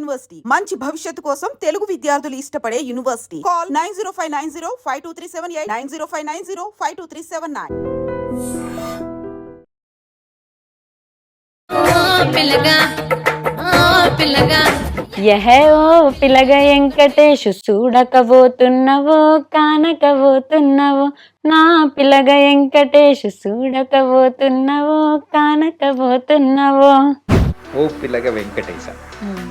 University మంచి భవిష్యత్తు కోసం తెలుగు విద్యార్థులు ఇష్టపడే యూనివర్సిటీ. కాల్ 9059052378 9059052379. యహ ఓ పిల్లగ వెంకటేశు చూడకబోతున్నవో కానకబోతున్నవో నా పిల్లగ వెంకటేశు చూడకబోతున్నవో కానకబోతున్నవో. ఓ పిల్లగా వెంకటేశ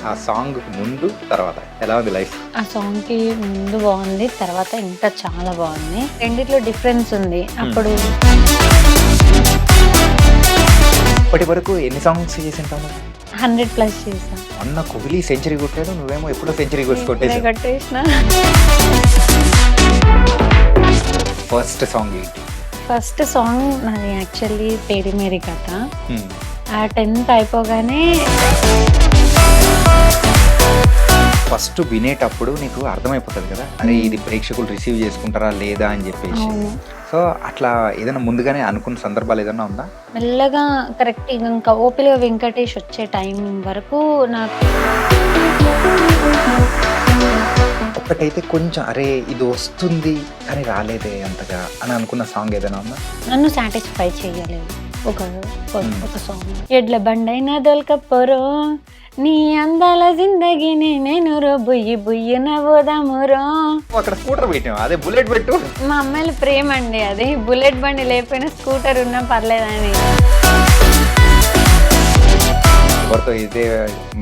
ఆ సాంగ్ ముందు తర్వాత ఎలా ఉంది లైఫ్? ఆ సాంగ్ కి ముందు బాగుంది, తర్వాత ఇంకా చాలా బాగుంది. రెండిట్లో డిఫరెన్స్ ఉంది. అప్పుడు ఇప్పటి వరకు ఎన్ని సాంగ్స్ చేసింటావు? 100+ చేసా. అన్న కోహ్లీ సెంచరీ కొట్టాడు, నువ్వేమో ఎప్పుడో సెంచరీ కొట్టేసావు. కట్టేసిన. ఫస్ట్ సాంగ్ ఏంటి? ఫస్ట్ సాంగ్ నాది యాక్చువల్లీ తేరి మేరీ కథ. ఆ 10th అయిపోగానే ఫస్ట్ వినేటప్పుడు నీకు అర్థమైపోతుంది కదా, అరే ఇది ప్రేక్షకులు రిసీవ్ చేసుకుంటారా లేదా అని చెప్పేసి. సో అట్లా ఏదైనా ముందుగానే అనుకున్న సందర్భాలు ఏదైనా ఉందా? మెల్లగా కరెక్ట్ ఇంకా ఓపిలో వెంకటేష్ వచ్చే టైం వరకు నాకు ఒకటైతే కొంచెం అరే ఇది వస్తుంది కానీ రాలేదే అంతగా అని అనుకున్న సాంగ్ ఏదైనా ఉందా? నన్ను సాటిస్ఫై చేయలేదు ఒక సాంగ్. ఎడ్ల బండైనా దొలకపోరో నీ అందాల జిందగీని నేను రో బుయ్యి బుయ్యి నవ్వుదామురో. అక్కడ స్కూటర్ పెట్టాం, అదే బుల్లెట్ పెట్టు. మా అమ్మాయిల ప్రేమ అండి అది. బుల్లెట్ బండి లేకపోయినా స్కూటర్ ఉన్నా పర్లేదని. ఎవరితో ఇదే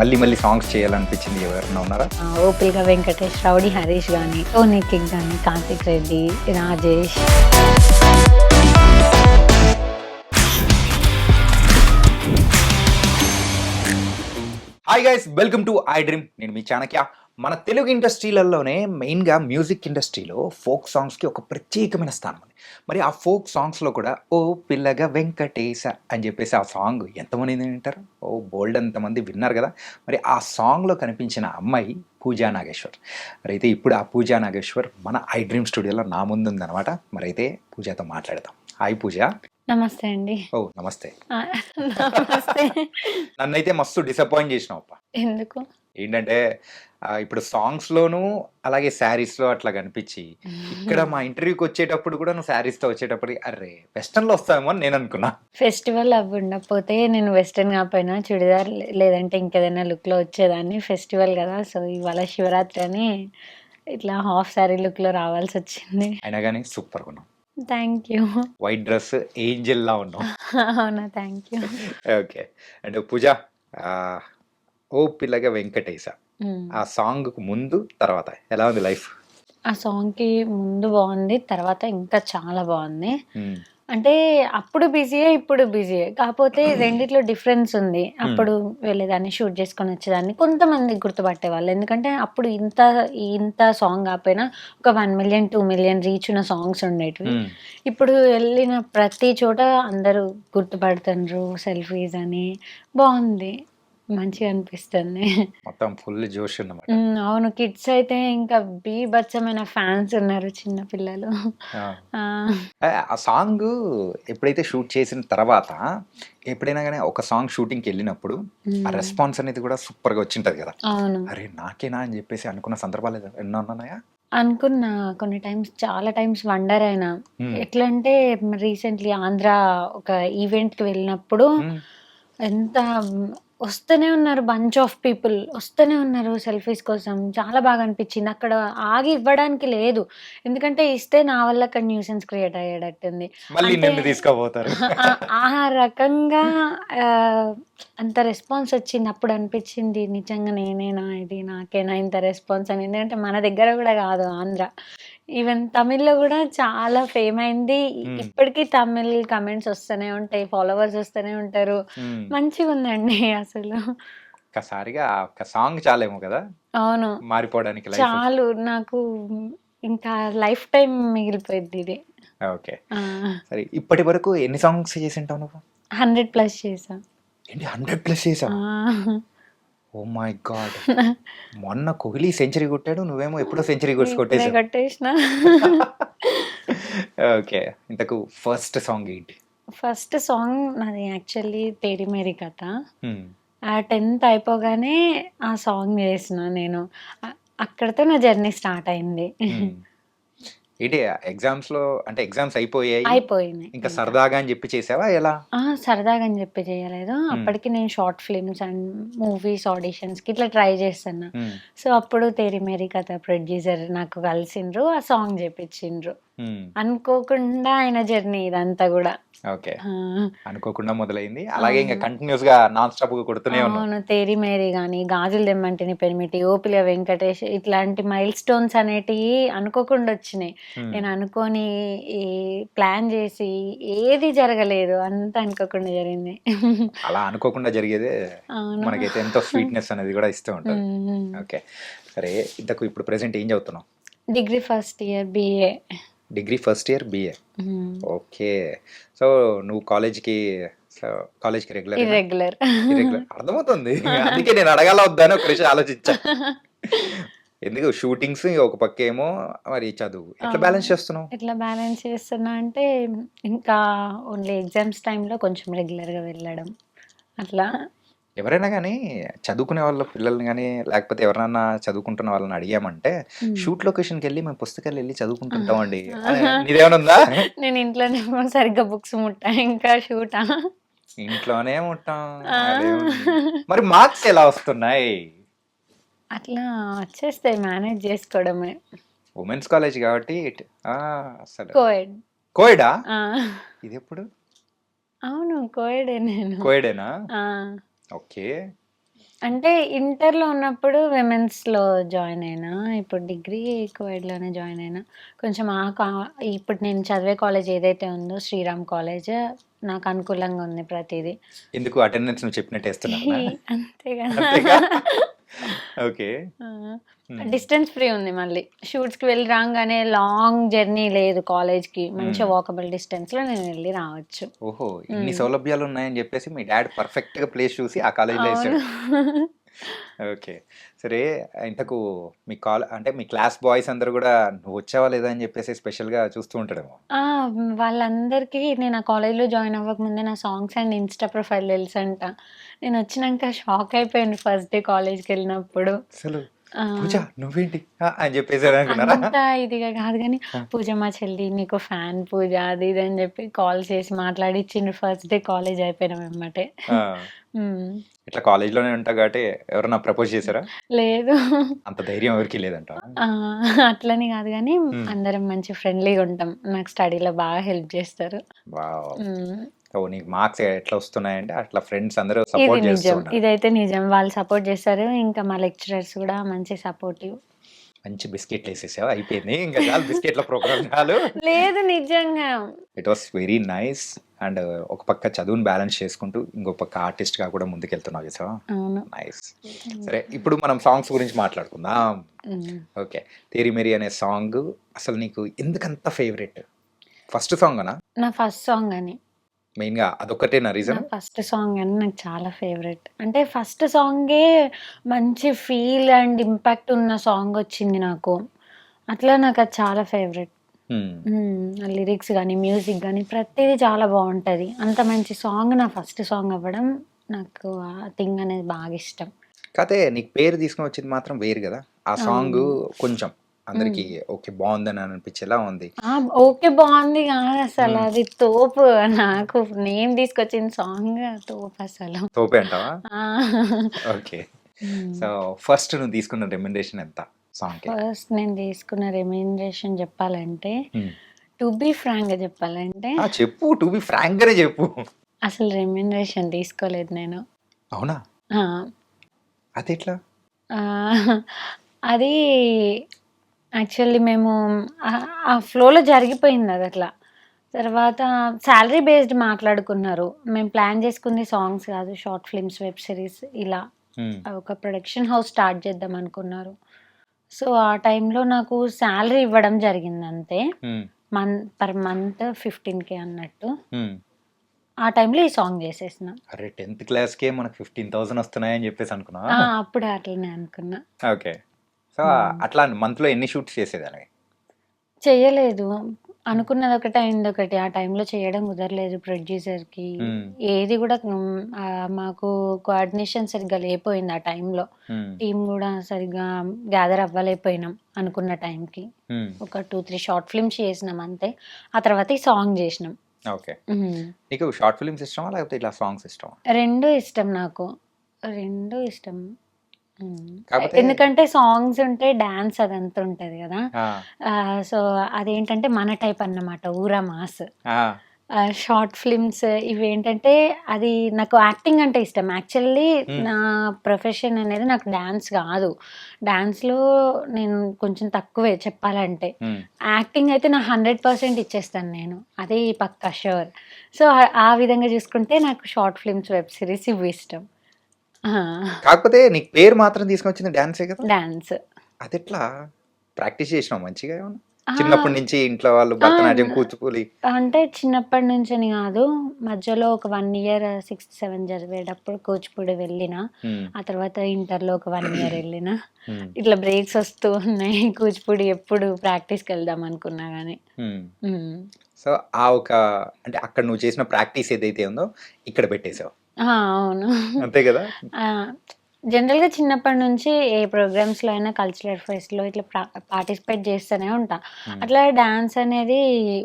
మళ్ళీ మళ్ళీ సాంగ్స్ చేయాలనిపించింది ఎవరైనా ఉన్నారా? ఓపిల్గా వెంకటేష్, రౌడీ హరీష్ కానీ, టోనీ కిక్ కానీ, Karthik Reddy, Rajesh. Hi guys, welcome to I dream. నేను మీ చాణక్య. మన తెలుగు ఇండస్ట్రీలలోనే మెయిన్గా మ్యూజిక్ ఇండస్ట్రీలో ఫోక్ సాంగ్స్కి ఒక ప్రత్యేకమైన స్థానం ఉంది. మరి ఆ ఫోక్ సాంగ్స్లో కూడా ఓ పిల్లగా వెంకటేశ అని చెప్పేసి ఆ సాంగ్ ఎంతమంది వింటారు? ఓ బోల్డ్ అంతమంది విన్నారు కదా. మరి ఆ సాంగ్లో కనిపించిన అమ్మాయి పూజా నాగేశ్వర్. మరి అయితే ఇప్పుడు ఆ పూజా నాగేశ్వర్ మన ఐ డ్రీమ్ స్టూడియోలో నా ముందు ఉందన్నమాట. మరి అయితే పూజాతో మాట్లాడదాం. హాయ్ పూజ. నమస్తే అండి. ఓ నమస్తే. నమస్తే. నన్నైతే మస్తు డిసప్పాయింట్ చేసినావు అప్ప. ఎందుకు? ఏంటంటే ఇప్పుడు సాంగ్స్లోను అలాగే శారీస్లో అట్లా కనిపించి ఇక్కడ మా ఇంటర్వ్యూకి వచ్చేటప్పుడు కూడా నువ్వు శారీస్తో వచ్చేటప్పుడు అరే వెస్టర్న్లో వస్తావేమో అని నేను అనుకున్నా. ఫెస్టివల్ అవి ఉండకపోతే నేను వెస్టర్న్ కాకపోయినా చుడిదార్ లేదంటే ఇంకేదైనా లుక్లో వచ్చేదాన్ని. ఫెస్టివల్ కదా, సో ఇవాళ శివరాత్రి అని ఇట్లా హాఫ్ శారీ లుక్లో రావాల్సి వచ్చింది. అయినా కానీ సూపర్గా ఉన్నావు. Thank you. White dress Angela ఉన్నావు. అవునా, థ్యాంక్ యూ. ఓకే. అండ్ పూజ, ఓ పిల్లగా వెంకటేశ ఆ సాంగ్కు ముందు తర్వాత ఎలా ఉంది లైఫ్? ఆ సాంగ్కి ముందు బాగుంది, తర్వాత ఇంకా చాలా బాగుంది. అంటే అప్పుడు బిజీయే, ఇప్పుడు బిజీయే, కాకపోతే రెండిట్లో డిఫరెన్స్ ఉంది. అప్పుడు వెళ్ళేదాన్ని, షూట్ చేసుకొని వచ్చేదాన్ని, కొంతమంది గుర్తుపట్టేవాళ్ళు. ఎందుకంటే అప్పుడు ఇంత సాంగ్ కాకపోయినా ఒక 1 million 2 million రీచ్ ఉన్న సాంగ్స్ ఉండేటివి. ఇప్పుడు వెళ్ళిన ప్రతి చోట అందరూ గుర్తుపడుతుండ్రు, సెల్ఫీస్ అని. బాగుంది, మంచిగా అనిపిస్తుంది. మొత్తం ఫుల్ జోష్ అన్నమాట. అవును, కిడ్స్ అయితే ఇంకా బీభత్సమైన ఫ్యాన్స్ ఉన్నారు, చిన్న పిల్లలు. ఆ సాంగ్ ఎప్పుడైతే షూట్ చేసిన తర్వాత ఎప్పుడైనా కానీ ఒక సాంగ్ షూటింగ్కి వెళ్ళినప్పుడు ఆ రెస్పాన్స్ అనేది కూడా సూపర్గా వచ్చింటది కదా. అవును, అరే నాకేనా అని చెప్పేసి అనుకున్న సందర్భాలు ఎన్నో ఉన్నాయా? అనుకున్నా. కొన్ని టైమ్స్, చాలా టైమ్స్ వండర్ అయినా. ఎట్లా అంటే రీసెంట్లీ ఆంధ్ర ఒక ఈవెంట్కి వెళ్ళినప్పుడు ఎంత వస్తూనే ఉన్నారు, బంచ్ ఆఫ్ పీపుల్ వస్తూనే ఉన్నారు సెల్ఫీస్ కోసం. చాలా బాగా అనిపించింది. అక్కడ ఆగి ఇవ్వడానికి లేదు, ఎందుకంటే ఇస్తే నా వల్ల అక్కడ న్యూసెన్స్ క్రియేట్ అయ్యేటట్టుంది. తీసుకుపోతారు ఆ రకంగా అంత రెస్పాన్స్ వచ్చింది. అప్పుడు అనిపించింది నిజంగా నేనేనా ఇది, నాకేనా ఇంత రెస్పాన్స్ అని. ఎందుకంటే మన దగ్గర కూడా కాదు ఆంధ్ర, ఈవెన్ తమిళ్లో కూడా చాలా ఫేమ్ అయింది. ఇప్పటికీ తమిళ్ కమెంట్స్ వస్తూనే ఉంటాయి, ఫాలోవర్స్ వస్తూనే ఉంటారు. మంచిగా ఉందండి అసలు. ఒక్కసారిగా ఒక సాంగ్ చాలేమో కదా అవును, మారిపోవడానికి. చాలు, నాకు ఇంకా లైఫ్ టైం మిగిలిపోయింది ఇది. ఓకే, సరే. ఇప్పటి వరకు ఎన్ని సాంగ్స్ చేసింటావు నువ్వు? 100+ చేసా. ఏంటి 100+ చేసావు? Oh my god. మొన్న కోహ్లీ సెంచరీ కొట్టాడు, నువ్వేమో ఎప్పుడో సెంచరీ కొట్టేసిన. ఓకే, ఇంతకు ఫస్ట్ సాంగ్ ఏంటి? ఫస్ట్ సాంగ్ నాది యాక్చువల్లీ తేరి మేరీ కథ. ఆ 10th అయిపోగానే ఆ సాంగ్ చేసిన నేను. అక్కడితో నా జర్నీ స్టార్ట్ అయింది. ఏంటి ఎగ్జామ్స్ లో అంటే ఎగ్జామ్స్ అయిపోయాయి అయిపోయినాయి ఇంకా ఇంకా. సరదాగా అని చెప్పి చేసావా ఎలా? సరదాగా అని చెప్పి చేయలేదు. అప్పటికి నేను షార్ట్ ఫిల్మ్స్ అండ్ మూవీస్ ఆడిషన్స్‌కి ఇట్లా ట్రై చేస్తున్నా. ఉమ్, సో, అప్పుడు 'తేరీ మేరీ కథ' ప్రొడ్యూసర్ నాకు కలిసిండ్రు. ఆ సాంగ్ చేపించిండ్రు. ఉమ్, అనుకోకుండా ఆయన జర్నీ ఇదంతా గూడా. ఓకే. ఆ! అనుకోకుండా మొదలైంది అలాగే ఇంకా అవును. కంటిన్యూస్ గా నాన్ స్టాప్ గా కొడుతూనే ఉన్నావు. అవును. 'తేరీ మేరీ' గాని, 'గాజులు దెమ్మంటిని పెనిమిటి', 'ఓపిల వెంకటేష్' ఇట్లాంటి మైల్ స్టోన్స్ అనేటియి అనుకోకుండా వచ్చినాయి. ఉమ్, నేను అనుకోని ఈ ప్లాన్ చేసి ఏది జరగలేదు. అంతా అనుకోకుండా జరిగింది. అలా అనుకోకుండా జరిగేదే అవును. మనకైతే ఎంతో స్వీట్నెస్ అనేది కూడా ఇస్తూ ఉంటుంది. హ్మ్. ఓకే. సరే ఇంతకు ఇప్పుడు ప్రెసెంట్ ఏం చదువుతున్నావు? Degree first year BA. Degree first year BA. Hmm. Okay. So నువ్వు కాలేజ్కి రెగ్యులర్ ఇర్రెగ్యులర్. ఇరెగ్యులర్ అర్థమవుతుంది. అందుకే నేను అడగాల వద్దా అని ఒక నిమిషం ఆలోచించా. ఎందుకు షూటింగ్స్ ఒక పక్క ఏమో మరి చదువు ఎట్లా బ్యాలెన్స్ చేస్తున్నావు? ఎట్లా బ్యాలెన్స్ చేస్తున్నా అంటే, ఇంకా ఓన్లీ ఎగ్జామ్స్ టైమ్‌లో కొంచెం రెగ్యులర్‌గా వెళ్ళడం. అట్లా. ఎవరైనా కానీ చదువుకునే వాళ్ళ పిల్లల్ని కానీ లేకపోతే ఎవరైనా చదువుకుంటున్న వాళ్ళని అడిగామంటే హ్మ్. షూట్ లొకేషన్కి వెళ్ళి మేము పుస్తకాలు వెళ్ళి చదువుకుంటుంటామండి. నీదేమైనా ఉందా? నేను ఇంట్లోనే సరిగ్గా బుక్స్ ముట్టా. ఇంకా షూటా? ఇంట్లోనే ఉంటాం. ఆ! అదేముంది. మరి మార్క్స్ ఎలా వస్తున్నాయి? అట్లా వచ్చేస్తాయి, మేనేజ్ చేసుకోవడమే. ఉమెన్స్ కాలేజ్ కాబట్టి అసలు కోఎడ్. కోయిడా ఆ! ఇది ఎప్పుడు? అవును. కోఎడే నేను. కోయిడేనా? ఆ! ఓకే. అంటే ఇంటర్‌లో ఉన్నప్పుడు విమెన్స్‌లో జాయిన్ అయినా. ఇప్పుడు డిగ్రీ కోఎడ్‌లోనే జాయిన్ అయినా. కొంచెం ఇప్పుడు నేను చదివే కాలేజ్ ఏదైతే ఉందో శ్రీరామ్ కాలేజ్ నాకు అనుకూలంగా ఉంది ప్రతీదీ. ఎందుకు అటెండెన్స్ నువ్వు చెప్పినట్టు వేస్తున్నారా? అంతే అంతేగా? కదా! ఓకే. ఆ! హ్మ్. డిస్టెన్స్ ఫ్రీ ఉంది మళ్ళీ. షూట్స్‌కి వెళ్ళి రాంగానే లాంగ్ జర్నీ లేదు కాలేజ్‌కి. మంచిగా హ్మ్. వాకబుల్ డిస్టెన్స్‌లో నేను వెళ్ళి రావచ్చు. ఓహో! ఇన్ని హ్మ్. సౌలభ్యాలు ఉన్నాయని చెప్పేసి మీ డాడ్ పర్ఫెక్ట్‌గా ప్లేస్ చూసి ఆ కాలేజ్‌లో అవును. ఏసాడు. ఓకే. సరే ఇంతకు మీ అంటే మీ క్లాస్ బాయ్స్ అందరూ గూడా నువ్వొచ్చావా లేదా అని చెప్పేసి స్పెషల్‌గా చూస్తూ ఉంటాడేమో. ఆ! వాళ్ళందరికీ నేను ఆ కాలేజ్‌లో జాయిన్ అవ్వకముందే నా సాంగ్స్ అండ్ ఇన్‌స్టా ప్రొఫైల్ తెలుసంట. నేనొచ్చినంక షాక్ అయిపోయాను ఫస్ట్ డే కాలేజ్‌కెళ్ళినప్పుడు. అసలు ఆ! పూజ నువ్వేంటి అని చెప్పేసారు అనుకున్నారా? అంత ఇదిగా కాదు గానీ, ఆ! "పూజ మా చెల్లి నీకు ఫ్యాన్ పూజ" అది ఇది అని చెప్పి కాల్ చేసి మాట్లాడిచ్చిండ్రు ఫస్ట్ డే కాలేజ్ అయిపోయిన వెంబటే. ఆ! హ్మ్. ఇట్లా కాలేజ్‌లోనే ఉంటావు కాబట్టి ఎవరన్నా ప్రపోజ్ చేసారా? లేదు. అంత ధైర్యం ఎవరికీ లేదంటావా? ఆ! అట్లని కాదు గానీ, హ్మ్. అందరం మంచి ఫ్రెండ్లీగా ఉంటాం. నాకు స్టడీలో బాగా హెల్ప్ చేస్తారు. వావ్! హ్మ్. సో, నీకు మార్క్స్ ఎట్లా వస్తున్నాయంటే అట్లా ఫ్రెండ్స్ అందరూ ఇది సపోర్ట్ చేస్తూ నిజం. ఉన్నారు. ఇదైతే నిజం. వాళ్ళు సపోర్ట్ చేస్తారు. ఇంకా మా లెక్చరర్స్ కూడా మంచి సపోర్టివ్. మంచి బిస్కెట్‌లేసేసావు అయిపోయింది. ఇంక చాలు బిస్కెట్‌ల ప్రోగ్రామ్ చాలు. లేదు, నిజంగా. It was very nice. And ఒక పక్క చదువుని బ్యాలెన్స్ చేసుకుంటూ, ఇంకో పక్క ఆర్టిస్ట్‌గా కూడా ముందుకెళ్తున్నావు చూసావా? అవును. నైస్. సరే ఇప్పుడు మనం సాంగ్స్ గురించి మాట్లాడుకుందాం. హ్మ్. ఓకే. 'తేరి మేరి' అనే సాంగ్ అసలు నీకు ఎందుకంత ఫేవరెట్? ఫస్ట్ సాంగనా? నా ఫస్ట్ సాంగ్ అని. మెయిన్‌గా అదొక్కటేనా నా రీజను? ఫస్ట్ సాంగ్ అని నాకు చాలా ఫేవరెట్. అంటే ఫస్ట్ సాంగే మంచి ఫీల్ అండ్ ఇంపాక్ట్ ఉన్న సాంగొచ్చింది నాకు. అట్లా నాకది చాలా ఫేవరెట్. హ్మ్. ఆ లిరిక్స్ గాని, మ్యూజిక్ గాని ప్రతీది చాలా బావుంటది. అంత మంచి సాంగ్ నా ఫస్ట్ సాంగ్ అవ్వడం నాకు ఆ థింగ్ అనేది బాగిష్టం. కాతే నీకు పేరు తీసుకొని వచ్చింది మాత్రం వేరు గదా! ఆ సాంగు అవును. కొంచెం అందరికి హ్మ్. ఓకే. బావుందని అనిపించేలా ఉంది. ఆ! ఓకే. బావుంది గాదసల. హ్మ్. అది తోపు. నాకు నేను తీసుకొచ్చిన సాంగ్ తోపసలు. తోపే అంటావా? ఆ! ఓకే. హ్మ్. సో, ఫస్ట్ నువ్వు తీసుకున్న రెమ్యునరేషన్ ఎంత సాంగ్‌కి? ఫస్ట్ నేను తీసుకున్న రెమ్యూనరేషన్ జెప్పాలంటే, హ్మ్. టు బీ ఫ్రాంక్‌గా జెప్పాలంటే, చెప్పు. టు బి ఫ్రాంక్‌గానే చెప్పు. అసలు రెమ్యూనరేషన్ తీసుకోలేదు నేను. అవునా? ఆ! అదెట్లా? ఆహ్, అది యాక్చువల్లీ మేము ఆ ఫ్లోలో జరిగిపోయిందదట్లా. తర్వాత సాలరీ బేస్డ్ మాట్లాడుకున్నారు. మేము ప్లాన్ జేసుకుంది సాంగ్స్ గాదు. షార్ట్ ఫిల్మ్స్, వెబ్ సిరీస్ ఇలా. హ్మ్. ఒక ప్రొడక్షన్ హౌస్ స్టార్ట్ చేద్దామనుకున్నారు. సో, ఆ టైంలో నాకు సాలరీ ఇవ్వడం జరిగిందంతే. హ్మ్. పర్ మంత్ 15,000 అన్నట్టు. హ్మ్. ఆ టైంలో ఈ సాంగ్ జేసేసిన. అరే! 10థ్ క్లాస్‌కే మనకు 15,000 వస్తున్నాయని చెప్పేసి అనుకున్నావా? అప్పుడు అట్లనే అనుకున్నా. ఓకే. సో, హ్మ్. అట్లా మంత్‌లో ఎన్ని షూట్స్ చేసేదానివి? చెయ్యలేదు. అనుకున్నది ఒకటి అయింది ఒకటి. ఆ టైంలో చేయడం కుదరలేదు ప్రొడ్యూసర్‌కి. హ్మ్. ఏది కూడా మాకు కోఆర్డినేషన్ సరిగ్గా లేపోయింది ఆ టైంలో. హ్మ్. టీమ్ కూడా సరిగ్గా గ్యాదర్ అవ్వలేకపోయినాం అనుకున్న టైంకి. హ్మ్. ఒక 2, 3 షార్ట్ ఫిల్మ్స్ చేసినాం అంతే. ఆ తర్వాత ఈ సాంగ్ చేసినాం. ఓకే. నీకు షార్ట్ ఫిల్మ్స్ ఇష్టమా? లేకపోతే ఇట్లా సాంగ్స్ ఇష్టమా? 2 ఇష్టం నాకు. 2 ఇష్టం. హ్మ్. కాకపోతే ఎందుకంటే సాంగ్స్ ఉంటే డాన్స్ అదంతా ఉంటది గదా! ఆ! సో, అదేంటంటే మన టైప్ అన్నమాట. ఊరా మాస్. ఆ! షార్ట్ ఫిల్మ్స్ ఇవేంటంటే అది నాకు యాక్టింగ్ అంటే ఇష్టం. యాక్చువల్లీ హ్మ్. నా ప్రొఫెషన్ అనేది నాకు డాన్స్ గాదు. డాన్స్‌లో నేను కొంచెం తక్కువే చెప్పాలంటే. హ్మ్. యాక్టింగ్ అయితే నా 100% ఇచ్చేస్తాను నేను. అది పక్కా ష్యూర్. సో, ఆ విధంగా చూసుకుంటే నాకు షార్ట్ ఫిల్మ్స్, వెబ్ సీరీస్ ఇవి ఇష్టం. ఆ! కాకపోతే నీకు పేరు మాత్రం తీసుకొచ్చింది డాన్సే కదా! డాన్స్. అదెట్లా? ప్రాక్టీస్ చేసినావా మంచిగా ఏమన్నా? ఆ! చిన్నప్పటి నుంచి ఇంట్లో వాళ్ళు ఆ! భరతనాట్యం, కూచిపూడి. అంటే చిన్నప్పటి నుంచని గాదు. మధ్యలో ఒక 1 ఇయర్ 6థ్, 7థ్ చదివేటప్పుడు కూచిపూడి వెళ్ళినా. హ్మ్. ఆ తర్వాత ఇంటర్‌లో ఒక 1 ఇయర్ ఎళ్ళినా. హ్మ్. ఇట్లా బ్రేక్స్ వస్తూ ఉన్నాయి. కూచిపూడి ఎప్పుడు ప్రాక్టీస్‌కెళ్దాం అనుకున్నా గానీ. హ్మ్. హ్మ్. సో, ఆ ఒక అంటే అక్కడ నువ్వు చేసిన ప్రాక్టీస్ ఏదైతే ఉందో ఇక్కడ పెట్టేసావు. ఆ! అవును. అంతే గదా! ఆ! జనరల్‌గా చిన్నప్పటి నుంచి ఏ ప్రోగ్రామ్స్‌లో అయినా కల్చరల్ ఫెస్ట్‌లో ఇట్లా పార్టిసిపేట్ చేస్తూనే ఉంటా. హ్మ్. అట్లా డాన్స్ అనేది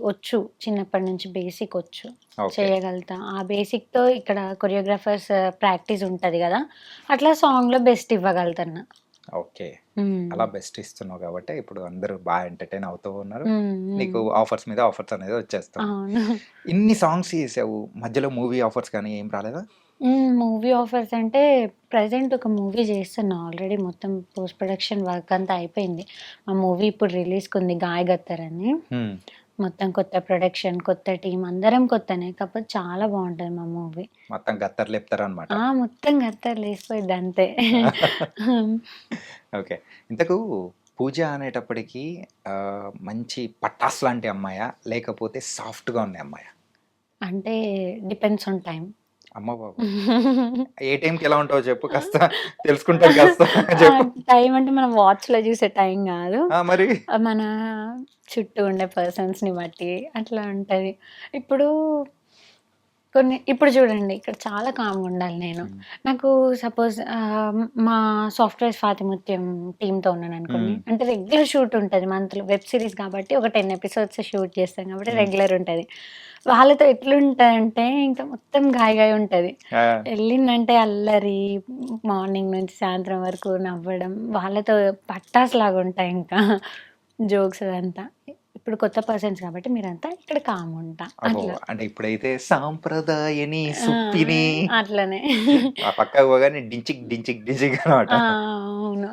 వచ్చు. చిన్నప్పటి నుంచి బేసిక్ వచ్చు. ఓకే. చేయగలుగుతా. ఆ బేసిక్‌తో ఇక్కడ కొరియోగ్రాఫర్స్ ప్రాక్టీస్ ఉంటది గదా! అట్లా సాంగ్‌లో బెస్ట్ ఇవ్వగలుగుతున్నా. ఓకే. హ్మ్. అలా బెస్ట్ ఇస్తున్నావు గాబట్టే ఇప్పుడు అందరూ ఎంటర్‌టైన్ అవుతూ ఉన్నారు. హ్మ్. హ్మ్. నీకు ఆఫర్స్ మీద ఆఫర్స్ అనేది వచ్చేస్తున్నాయి. అవును. ఇన్ని సాంగ్స్ చేసావు. మధ్యలో మూవీ ఆఫర్స్ కానీ ఏం రాలేదా? మూవీ ఆఫర్స్ అంటే ప్రెజెంట్ ఒక మూవీ చేస్తున్నా ఆల్రెడీ మొత్తం పోస్ట్ ప్రొడక్షన్ వర్క్ అంతా అయిపోయింది. ఆ మూవీ ఇప్పుడు రిలీజ్‌కుంది 'గాయ్ గత్తర్' అని. హ్మ్. మొత్తం కొత్త ప్రొడక్షన్, కొత్త టీమ్ అందరం కొత్తనే. కాకపోతే చాలా బావుంటది మా మూవీ. మొత్తం గత్తర్లేపుతారనమాట. మొత్తం గత్తర్ లేసిపోయిద్ది అంతే. ఓకే. ఇంతకు పూజ అనేటప్పటికి మంచి పటాస్ లాంటి అమ్మాయా? లేకపోతే సాఫ్ట్‌గా ఉండే అమ్మాయా? అంటే డిపెండ్స్ ఆన్ టైమ్. అమ్మ బాబోయ్! ఏ టైంకి ఎలా ఉంటావో చెప్పు కాస్త తెలుసుకుంటాను కాస్త చెప్పు. టైమ్ అంటే మనం వాచ్‌లో చూసే టైం గాదు. ఆ! మరి? మన చుట్టూ ఉండే పర్సన్స్‌ని బట్టి అట్లా ఉంటది. ఇప్పుడు ఇప్పుడు చూడండి ఇక్కడ చాలా కామ్‌గా ఉండాలి నేను. హ్మ్. నాకు సపోజ్ మా సాఫ్ట్‌వేర్ స్వాతిముత్యం టీమ్‌తో ఉన్నాననుకోండి. హ్మ్. అంటే రెగ్యులర్ షూట్ ఉంటది మంత్‌లో. వెబ్ సీరీస్ కాబట్టి ఒక 10 ఎపిసోడ్స్ షూట్ చేస్తాం కాబట్టి హ్మ్. రెగ్యులర్ ఉంటది. వాళ్ళతో ఎట్లుంటదంటే ఇంకా మొత్తం గాయ్ గాయ్ ఉంటది. ఆ! ఎళ్ళిందంటే అల్లరి మార్నింగ్ నుంచి సాయంత్రం వరకు నవ్వడం. వాళ్ళతో పట్టాసులాగా ఉంటాయి ఇంకా. జోక్స్ అదంతా. ఇప్పుడు కొత్త పర్సన్స్ కాబట్టి మీరంతా ఇక్కడ కామ్‌గుంటా అబ్బో! అట్లా. అంటే ఇప్పుడైతే సాంప్రదాయని ఆ! సుప్పిని అట్లనే. ఆ పక్కకు పోగానే డించిక్ డించిక్ డించిక్ అనమాట. అవును.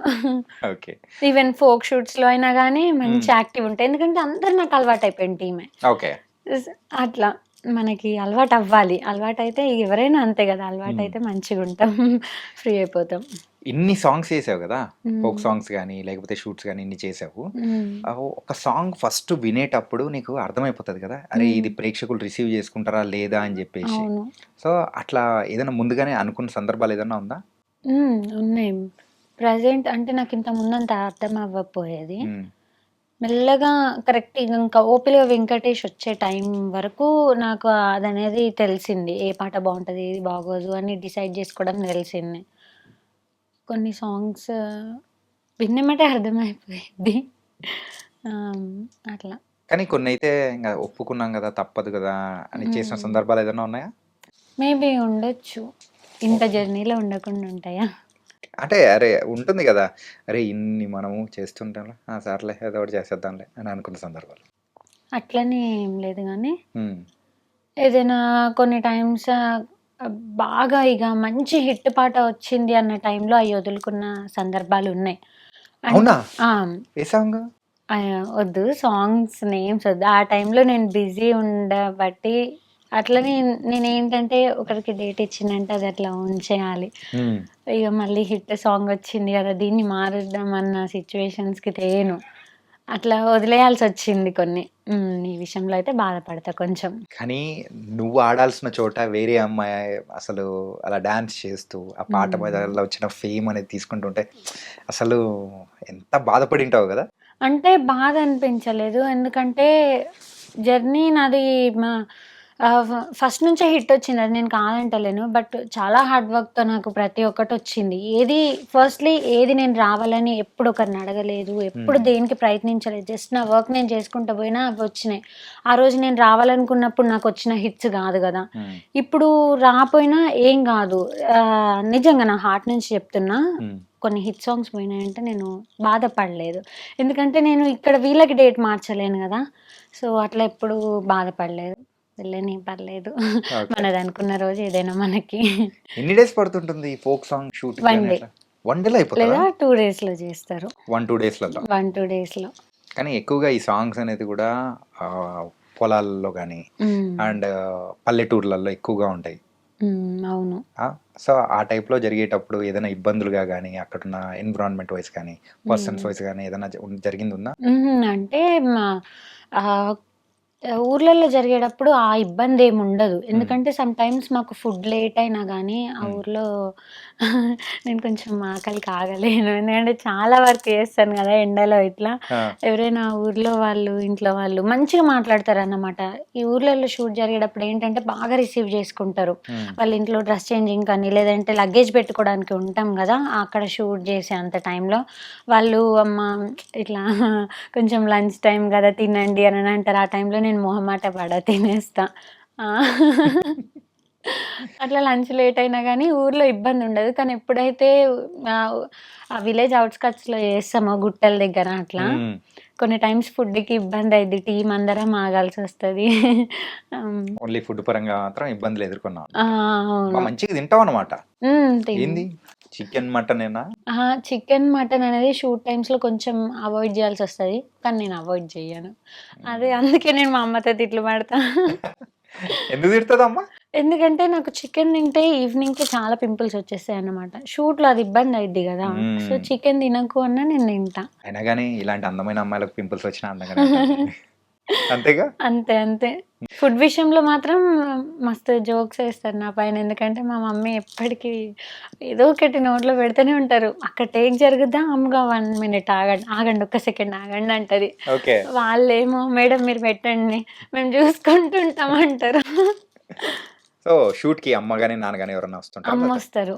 ఓకే. ఈవెన్ ఫోక్ షూట్స్‌లో అయినా గాని హ్మ్. మంచి యాక్టివ్ ఉంటాయి. ఎందుకంటే అందరూ నాకు అలవాటయిపోయిన టీమే. ఓకే. స్ అట్లా మనకి అలవాటవ్వాలి. అలవాటైతే ఎవరైనా అంతే గదా! హ్మ్. అలవాటైతే మంచిగుంటాం. ఫ్రీ అయిపోతాం. ఇన్ని సాంగ్స్ చేసావు గదా! ఫోక్ హ్మ్. సాంగ్స్ గాని, లేకపోతే షూట్స్ గాని ఇన్ని చేసావు. హ్మ్. ఒక సాంగ్ ఫస్ట్ వినేటప్పుడు నీకు అర్థమైపోతది గదా! అరే! హ్మ్. ఇది ప్రేక్షకులు రిసీవ్ చేసుకుంటారా? లేదా? అని జెప్పేసి. అవును. సో, అట్లా ఏదైనా ముందుగానే అనుకున్న సందర్భాలు ఏదన్నా ఉందా? ఉన్నాయి. ప్రెజెంట్ అంటే నాకింత ముందంత అర్థం అవ్వకపోయేది. హ్మ్. మెల్లగా కరెక్ట్ ఇంకా 'ఓపిలో వెంకటేష్' వచ్చే టైం వరకు నాకు అదనేది తెలిసింది. ఏ పాట బావుంటది, ఏది బాగోదు అని డిసైడ్ జేసుకోవడం తెలిసింది. కొన్ని సాంగ్స్ విన్నెమ్మటే అర్థమైపోయిద్ది. ఆహ్, అట్లా. కానీ కొన్నైతే ఇంగ ఒప్పుకున్నాం గదా! తప్పదు గదా! అని చేసిన హ్మ్. సందర్భాలు ఏదన్నా ఉన్నాయా? మేబీ ఉండొచ్చు. ఇంత ఓకే. జర్నీలో ఉండకుండా ఉంటాయా? అంటే అరే! ఉంటుంది గదా! అరే! ఇన్ని మనము చేస్తుంటాంలే. ఆ! సర్లే ఏదో ఒకటి చేసేద్దాంలే అని అనుకున్న సందర్భాలు. అట్లని ఏం లేదు గానీ, హ్మ్. ఏదైనా కొన్ని టైమ్స్ బాగా ఇగ మంచి హిట్ పాట వచ్చింది అన్న టైంలో అయి వదులుకున్న సందర్భాలున్నాయి. అంటే అవునా? ఆ! ఏ సాంగు? వద్దు సాంగ్స్ నేమ్స్ వద్దు. ఆ టైంలో నేను బిజీ ఉండబట్టి అట్లనే నేనేంటంటే ఒకరికి డేట్ ఇచ్చిందంటే అది అట్లా ఉంచేయాలి. హ్మ్. ఇగ మళ్ళీ హిట్ సాంగ్ వచ్చింది గదా! దీన్ని మారుద్దాం అన్న సిట్యుయేషన్స్‌కి తేను. అట్లా వదిలేయాల్సొచ్చింది కొన్ని. ఈ విషయంలో అయితే బాధపడతా కొంచెం. కానీ నువ్వు ఆడాల్సిన చోట వేరే అమ్మాయి అసలు అలా డాన్స్ చేస్తూ, ఆ పాట హ్మ్. వల్ల వచ్చిన ఫేమ్ అనేది తీసుకుంటుంటే అసలు ఎంత బాధపడింటావు గదా! అంటే బాధ అనిపించలేదు. ఎందుకంటే జర్నీ నాది ఫస్ట్ నుంచే హిట్ వచ్చింది. అది నేను కాదంటలేను. బట్ చాలా హార్డ్ వర్క్‌తో నాకు ప్రతి ఒక్కటి వచ్చింది. ఏది నేను రావాలని ఎప్పుడు ఒకరిని అడగలేదు. ఎప్పుడు దేనికి ప్రయత్నించలేదు. జస్ట్ నా వర్క్ నేను చేసుకుంటూ పోయినా అవి వచ్చినాయి. ఆ రోజు నేను రావాలనుకున్నప్పుడు నాకు వచ్చిన హిట్స్ కాదు కదా! ఇప్పుడు రాపోయినా ఏం కాదు. నిజంగా నా హార్ట్ నుంచి చెప్తున్నా. కొన్ని హిట్ సాంగ్స్ పోయినాయంటే నేను బాధపడలేదు. ఎందుకంటే నేను ఇక్కడ వీళ్ళకి డేట్ మార్చలేను కదా! సో, అట్లా ఎప్పుడు బాధపడలేదు. వెళ్ళని పర్లేదు. ఓకే. మనది అనుకున్న రోజు ఏదైనా మనకి ఎన్ని డేస్ పడుతుంటుంది ఈ ఫోక్ సాంగ్ షూట్ 1 డే 1 డేలో అయిపోతుందా? లేదా 2 డేస్‌లో చేస్తారు. 1-2 డేస్లలో. 1, 2 డేస్‌లో. కానీ ఎక్కువగా ఈ సాంగ్స్ అనేది కూడా పొలాల్లో కానీ హ్మ్. అండ్ పల్లెటూర్లలో ఎక్కువగా ఉంటాయి. అవును. సో ఆ టైప్లో జరిగేటప్పుడు ఏదైనా ఇబ్బందులుగా కానీ అక్కడున్న ఎన్విరాన్మెంట్ వైజ్ కానీ పర్సన్స్ వైజ్ కానీ ఏదైనా జరిగింది ఉందా? అంటే మా ఆహ్, ఊర్లలో జరిగేటప్పుడు ఆ ఇబ్బందేముండదు. ఎందుకంటే సమ్‌టైమ్స్ మాకు ఫుడ్ లేట్ అయినా గానీ, ఆ ఊర్లో నేను కొంచెం ఆకలికి ఆగలేను. ఎందుకంటే చాలా వర్క్ చేస్తాను గదా! ఎండలో ఇట్లా. ఆ, ఎవరైనా ఊర్లో వాళ్ళు, ఇంట్లో వాళ్ళు మంచిగా మాట్లాడతారన్నమాట. ఈ ఊర్లలో షూట్ జరిగేటప్పుడు ఏంటంటే బాగా రిసీవ్ చేసుకుంటారు. ఉమ్, వాళ్ళ ఇంట్లో డ్రెస్ చేంజింగ్ కానీ, లేదంటే లగేజ్ పెట్టుకోవడానికి ఉంటాం గదా! అక్కడ షూట్ చేసే అంత టైంలో వాళ్ళు అమ్మ ఇట్లా కొంచెం లంచ్ టైమ్ గదా! తినండి అని అంటారు. ఆ టైంలో నేను మొహమాట పడ తినేస్తా. ఆ! అట్లా లంచ్ లేట్ అయినా గానీ ఊర్లో ఇబ్బందుండదు. కానీ ఎప్పుడైతే ఆహ్, ఆ విలేజ్ ఔట్‌స్కట్స్‌లో చేస్తామో గుట్టల దగ్గర అట్లా, ఉమ్. కొన్ని టైమ్స్ ఫుడ్‌కి ఇబ్బందయిద్ది. టీమ్ అందరం ఆగాల్సొస్తది. హ్మ్. ఓన్లీ ఫుడ్ పరంగా మాత్రం ఇబ్బందులు ఎదుర్కొన్నాం ఆ! అనమాట. అవును. మంచిగా తింటావు అనమాట. తిన్ ఏంది చికెన్ మటనేనా? అహా! చికెన్, మటన్ అనేది షూట్ టైమ్స్‌లో కొంచెం అవాయిడ్ జేయాల్సొస్తది. కానీ నేను అవాయిడ్ జెయ్యను. అందుకే నేను మా అమ్మతో తిట్లు పడతా. ఎందుకు తిడుతుందమ్మా? ఎందుకంటే నాకు చికెన్ తింటే ఈవినింగ్‌కి చాలా పింపుల్స్ వచ్చేస్తాయన్నమాట. షూట్‌లో అది ఇబ్బందయిద్ది గదా! సో, చికెన్ తినకు అన్నా నేను తింటా. అయినా కానీ ఇలాంటి అందమైన అమ్మాయిలకు పింపుల్స్ వచ్చినా అందంగానే ఉంటుంది. అంతేగా? అంతే. అంతే. ఫుడ్ విషయంలో మాత్రం మస్తు జోక్స్ ఏస్తారు నా పైన. ఎందుకంటే మా మమ్మీ ఎప్పటికి ఏదో ఒకటి నోట్లో పెడుతూనే ఉంటారు. అక్కడ టేక్ జరుగుద్దా, అమ్మగా 1 మినిట్ ఆగండి, ఆగండి ఒక్క సెకండ్ ఆగండి అంటది. ఓకే. వాళ్ళేమో మేడం మీరు పెట్టండి, మేము చూసుకుంటుంటాం అంటారు. సో షూట్‌కి అమ్మ గాని, నాన్న గాని ఎవరన్నా వస్తుంటారా మీతో? అమ్మొస్తారు.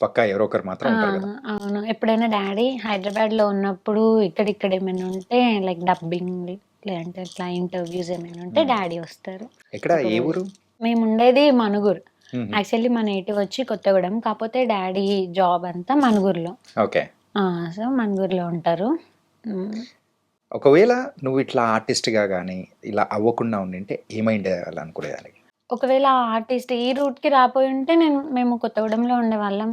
పక్కా ఎవరో ఒకరు మాత్రం ఆ! ఉంటారు కదా! అవును. ఎప్పుడైనా డ్యాడీ హైదరాబాద్‌లో ఉన్నప్పుడు ఇక్కడిక్కడ ఏమైనా ఉంటే లైక్ డబ్బింగ్ లేదంటే ఇట్లా ఇంటర్వ్యూస్ ఏమైనా ఉంటే డ్యాడీ వస్తారు. ఎక్కడ? ఒక ఏ రోజు. ఊరు? మేముండేది మనుగురు. హుహు. యాక్చువల్లీ మా నేటివ్ వచ్చి కొత్తగూడెం. కాపోతే డ్యాడీ జాబ్ అంతా మనుగురులో. ఓకే. ఆ! సో, మనుగురులో ఉంటారు. హ్మ్. ఒకవేళ నువ్వు ఇట్లా ఆర్టిస్ట్‌గా గాని, ఇలా అవ్వకుండా ఉండింటే ఏమైండాలనుకునేదానివి? ఒకవేళ ఆర్టిస్ట్ ఈ రూట్‌కి రాపోయుంటే మేము కొత్తగూడెంలో ఉండేవాళ్ళం.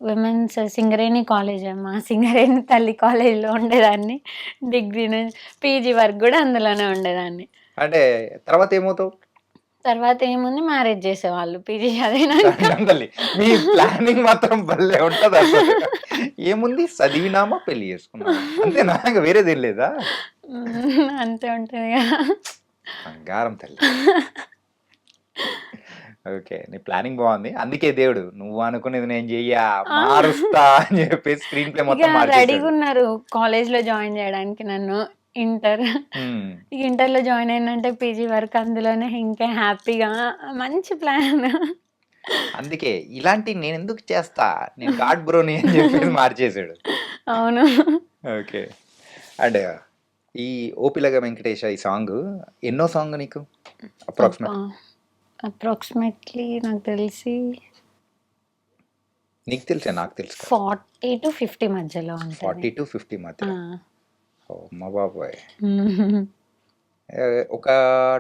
విమెన్స్ సింగరేణి కాలేజ్ అమ్మ. సింగరేణి తల్లి కాలేజ్‌లో ఉండేదాన్ని. డిగ్రీ పీజీ వరకు గూడా అందులోనే ఉండేదాన్ని. అంటే తర్వాత ఏమవుతావు? తర్వాత ఏముంది మ్యారేజ్ జేసేవాళ్ళు పీజీ చదివినాక. దండం తల్లి. మీ ప్లానింగ్ మాత్రం భలే ఉంటదసలు. ఏముంది చదివినామా, పెళ్లి చేసుకున్నామా. అంతేనా? ఇంక వేరేదేం లేదా? అంతే ఉంటది గదా! బంగారం తల్లి. ఓకే. నీ ప్లానింగ్ బావుంది. అందుకే దేవుడు నువ్వు అనుకునేది నేను చెయ్యా, ఆ! మారుస్తా అని చెప్పేసి స్క్రీన్ ప్లే ఇగ మొత్తం మార్చేసాడు. రెడీగున్నారు కాలేజ్‌లో జాయిన్ జేయడానికి నన్ను. ఇంటర్. హ్మ్. ఇగ ఇంటర్‌లో జాయిన్ అయ్యానంటే పీజీ వరకు అందులోనే ఇంకా హ్యాపీగా మంచి ప్లాన్. అందుకే ఇలాంటియి నేనెందుకు చేస్తా? నేను గాడ్ బ్రోని అని చెప్పేసి మార్చేసాడు. అవును. ఓకే. అండ్ ఈ 'ఓపిలగ వెంకటేశ' ఈ సాంగు ఎన్నో సాంగ్ నీకు? అప్రాక్సిమేట్. అప్రాక్సిమేట్‌లీ నాకు తెలిసి నీకు తెలుసా? నాకు తెలుసు కదా! 40-50 మధ్యలో ఉంటది. 40-50 ఆ! మధ్యలో. అమ్మ బాబోయ్! హ్మ్. ఒక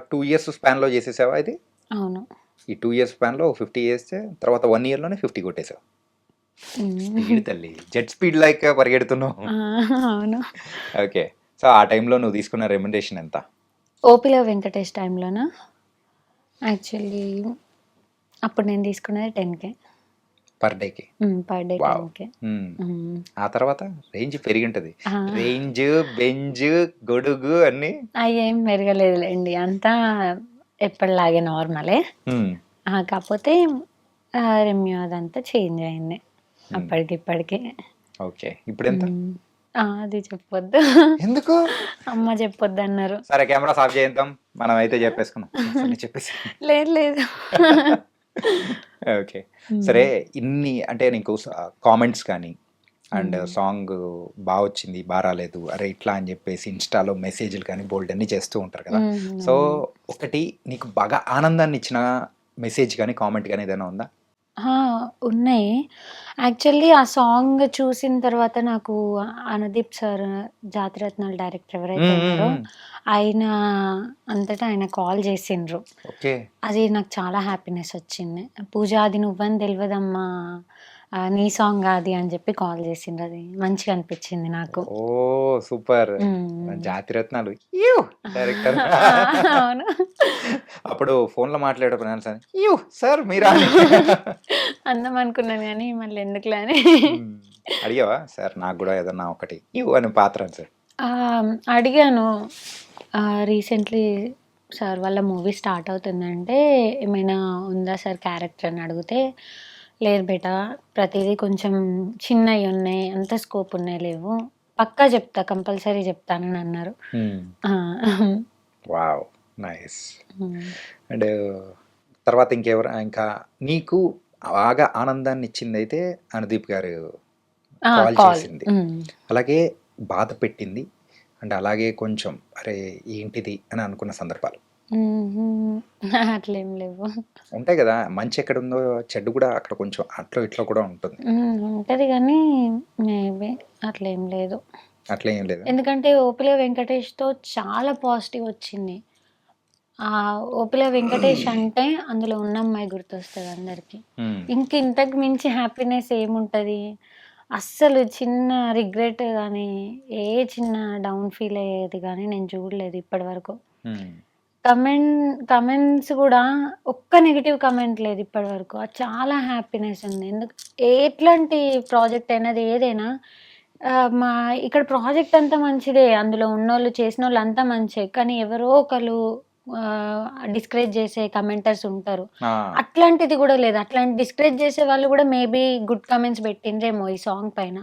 2 ఇయర్స్ స్పాన్‌లో చేసేసావా ఇది? అవును. ఈ 2 ఇయర్స్ స్పాన్‌లో 50 చేస్తే తర్వాత 1 ఇయర్‌లోనే 50 కొట్టేసావు. స్పీడ్ తల్లి. జెట్ స్పీడ్ లైక్ పరిగెడుతున్నావు. ఆ! అవును. ఓకే. సో, ఆ టైంలో నువ్వు తీసుకున్న రెమ్యునరేషన్ ఎంత? ఓపిల వెంకటేష్ టైమ్‌లోనా? యాక్చువల్లీ అప్పుడు నేను తీసుకున్నది 10,000. పర్ డేకి. Per day wow! 10,000. హ్మ్. హ్మ్. ఆ తర్వాత రేంజ్ పెరిగుంటది. ఆ! రేంజ్, బెంజ్, గొడుగు అన్నీ. అయ్యేం పెరగలేదులెండి. అంతా ఎప్పటిలాగే నార్మలే. హ్మ్. కాపోతే రెమ్యూ అదంతా చేంజ్ అయింది. హ్మ్. అప్పటికిప్పటికి. ఓకే. ఇప్పుడెంత? హ్మ్. అది చెప్పొద్దు. ఎందుకు? అమ్మ చెప్పొద్దు అన్నారు. సరే కెమెరా ఆఫ్ చేద్దాం, మనం అయితే చెప్పేసుకున్నాం. సరే చెప్పేసి. లేదు లేదు. ఓకే. సరే ఇన్ని అంటే నీకు కామెంట్స్ కానీ అండ్ మ్మ్. సాంగ్ బాగా వచ్చింది, బాగా రాలేదు, అరే ఇట్లా అని చెప్పేసి ఇన్స్టాలో మెసేజ్లు కానీ బోల్డ్ అన్ని చేస్తూ ఉంటారు కదా. సో ఒకటి నీకు బాగా ఆనందాన్ని ఇచ్చిన మెసేజ్ కానీ కామెంట్ కానీ ఏదైనా ఉందా? ఆ! ఉన్నాయి. యాక్చువల్లీ ఆ సాంగ్ చూసిన తర్వాత నాకు అనుదీప్ సార్, జాతిరత్నాల డైరెక్టర్ ఎవరైతే ఉన్నారో ఆయన అంతటా ఆయన కాల్ చేసిండ్రు. ఓకే. అది నాకు చాలా హ్యాపీనెస్ వచ్చింది. పూజ అది నువ్వని తెలవదమ్మా, నీ సాంగ్ అది అని చెప్పి కాల్ చేసిండ్రు. అది మంచిగా అనిపించింది నాకు. ఓ సూపర్. మ్మ్. జాతిరత్నాలు డైరెక్టర్. అవును. అప్పుడు ఫోన్ లో మాట్లాడేటప్పుడు యూ సార్ మీరా అని. అందం అనుకున్నాను కానీ మళ్ళీ ఎందుకులే అని. అడిగావా సార్ నాకు కూడా ఏదన్నా ఒకటి యూ అని పాత్ర సార్? అడిగాను. రీసెంట్లీ సార్ వాళ్ళ మూవీ స్టార్ట్ అవుతుందంటే ఏమైనా ఉందా సార్ క్యారెక్టర్ అని అడిగితే, లేదు బేటా ప్రతిదీ కొంచెం చిన్నవి ఉన్నాయి, అంత స్కోప్ ఉన్నాయి లేవు, పక్కా చెప్తా, కంపల్సరీ చెప్తానని అన్నారు. ఆ, వావ్ నైస్. ఉమ్. అండ్ తర్వాత ఇంకెవరు ఇంకా నీకు బాగా ఆనందాన్ని ఇచ్చింది అయితే అనుదీప్ గారు కాల్ కాల్. చేసింది, అలాగే బాధ పెట్టింది అండ్ అలాగే కొంచెం అరే ఏంటిది అని అనుకున్న సందర్భాలు అట్లేం లేవు. ఉంటాయి కదా. మంచి ఎక్కడ ఉందో చెడ్డు కూడా అక్కడ కొంచెం అట్లో ఇట్లో కూడా ఉంటుంది. ఉంటది కానీ మేబీ అట్లేం లేదు. అట్లా ఏం లేదు. ఎందుకంటే ఓపిల వెంకటేష్తో చాలా పాజిటివ్ వచ్చింది. ఆ ఓపిల వెంకటేష్ అంటే అందులో ఉన్న అమ్మాయి గుర్తొస్తుంది అందరికి. ఇంతకు మించి హ్యాపీనెస్ ఏముంటది? అస్సలు చిన్న రిగ్రెట్ కానీ ఏ చిన్న డౌన్ ఫీల్ అయ్యేది కానీ నేను చూడలేదు ఇప్పటి వరకు. కమెంట్స్ కూడా ఒక్క నెగిటివ్ కమెంట్ లేదు ఇప్పటి వరకు. అది చాలా హ్యాపీనెస్ ఉంది. ఎందుకు ఎట్లాంటి ప్రాజెక్ట్ అయినది ఏదైనా మా ఇక్కడ ప్రాజెక్ట్ అంతా మంచిదే, అందులో ఉన్నోళ్ళు చేసిన వాళ్ళు అంతా మంచిదే, కానీ ఎవరో ఒకరు డిస్కరేజ్ చేసే కమెంటర్స్ ఉంటారు. అట్లాంటిది కూడా లేదు. అట్లాంటి డిస్కరేజ్ చేసే వాళ్ళు కూడా మేబీ గుడ్ కమెంట్స్ పెట్టిండ్రేమో ఈ సాంగ్ పైన.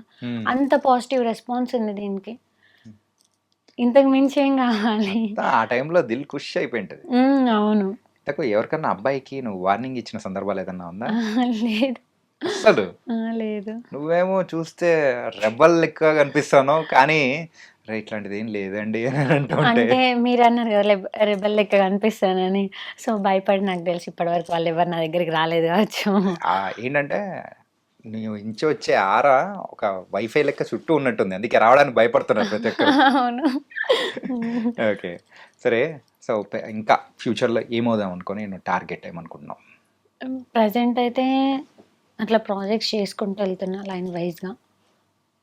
అంత పాజిటివ్ రెస్పాన్స్ ఉంది దీనికి. ఇంతకు మించి ఏం కావాలి? ఆ టైంలో దిల్ ఖుష్ అయిపోయింటది. అవును. ఎవరికన్నా అబ్బాయికి నువ్వు వార్నింగ్ ఇచ్చిన సందర్భాలు ఏదన్నా ఉందా? లేదు. అసలు లేదు. నువ్వేమో చూస్తే రెబల్ లెక్క కనిపిస్తాను కానీ ఇట్లాంటిది ఏం లేదండి అని అంటుంటే. అంటే మీరు అన్నారు కదా రెబల్ లెక్క కనిపిస్తానని, సో భయపడి నాకు తెలిసి ఇప్పటి వరకు వాళ్ళు ఎవరు నా దగ్గరికి రాలేదు కావచ్చు. ఏంటంటే నువ్వు ఇంచి వచ్చే ఆరా ఒక వైఫై లెక్క చుట్టూ ఉన్నట్టుంది, అందుకే రావడానికి భయపడుతున్నారు ప్రతి ఒక్కరు. అవును. ఓకే సరే. సో ఇంకా ఫ్యూచర్లో ఏమవుదాం అనుకుని నేను టార్గెట్ ఏమనుకుంటున్నావు? ప్రజెంట్ అయితే అట్లా ప్రాజెక్ట్స్ చేసుకుంటూ వెళ్తున్నా లైన్ వైజ్గా.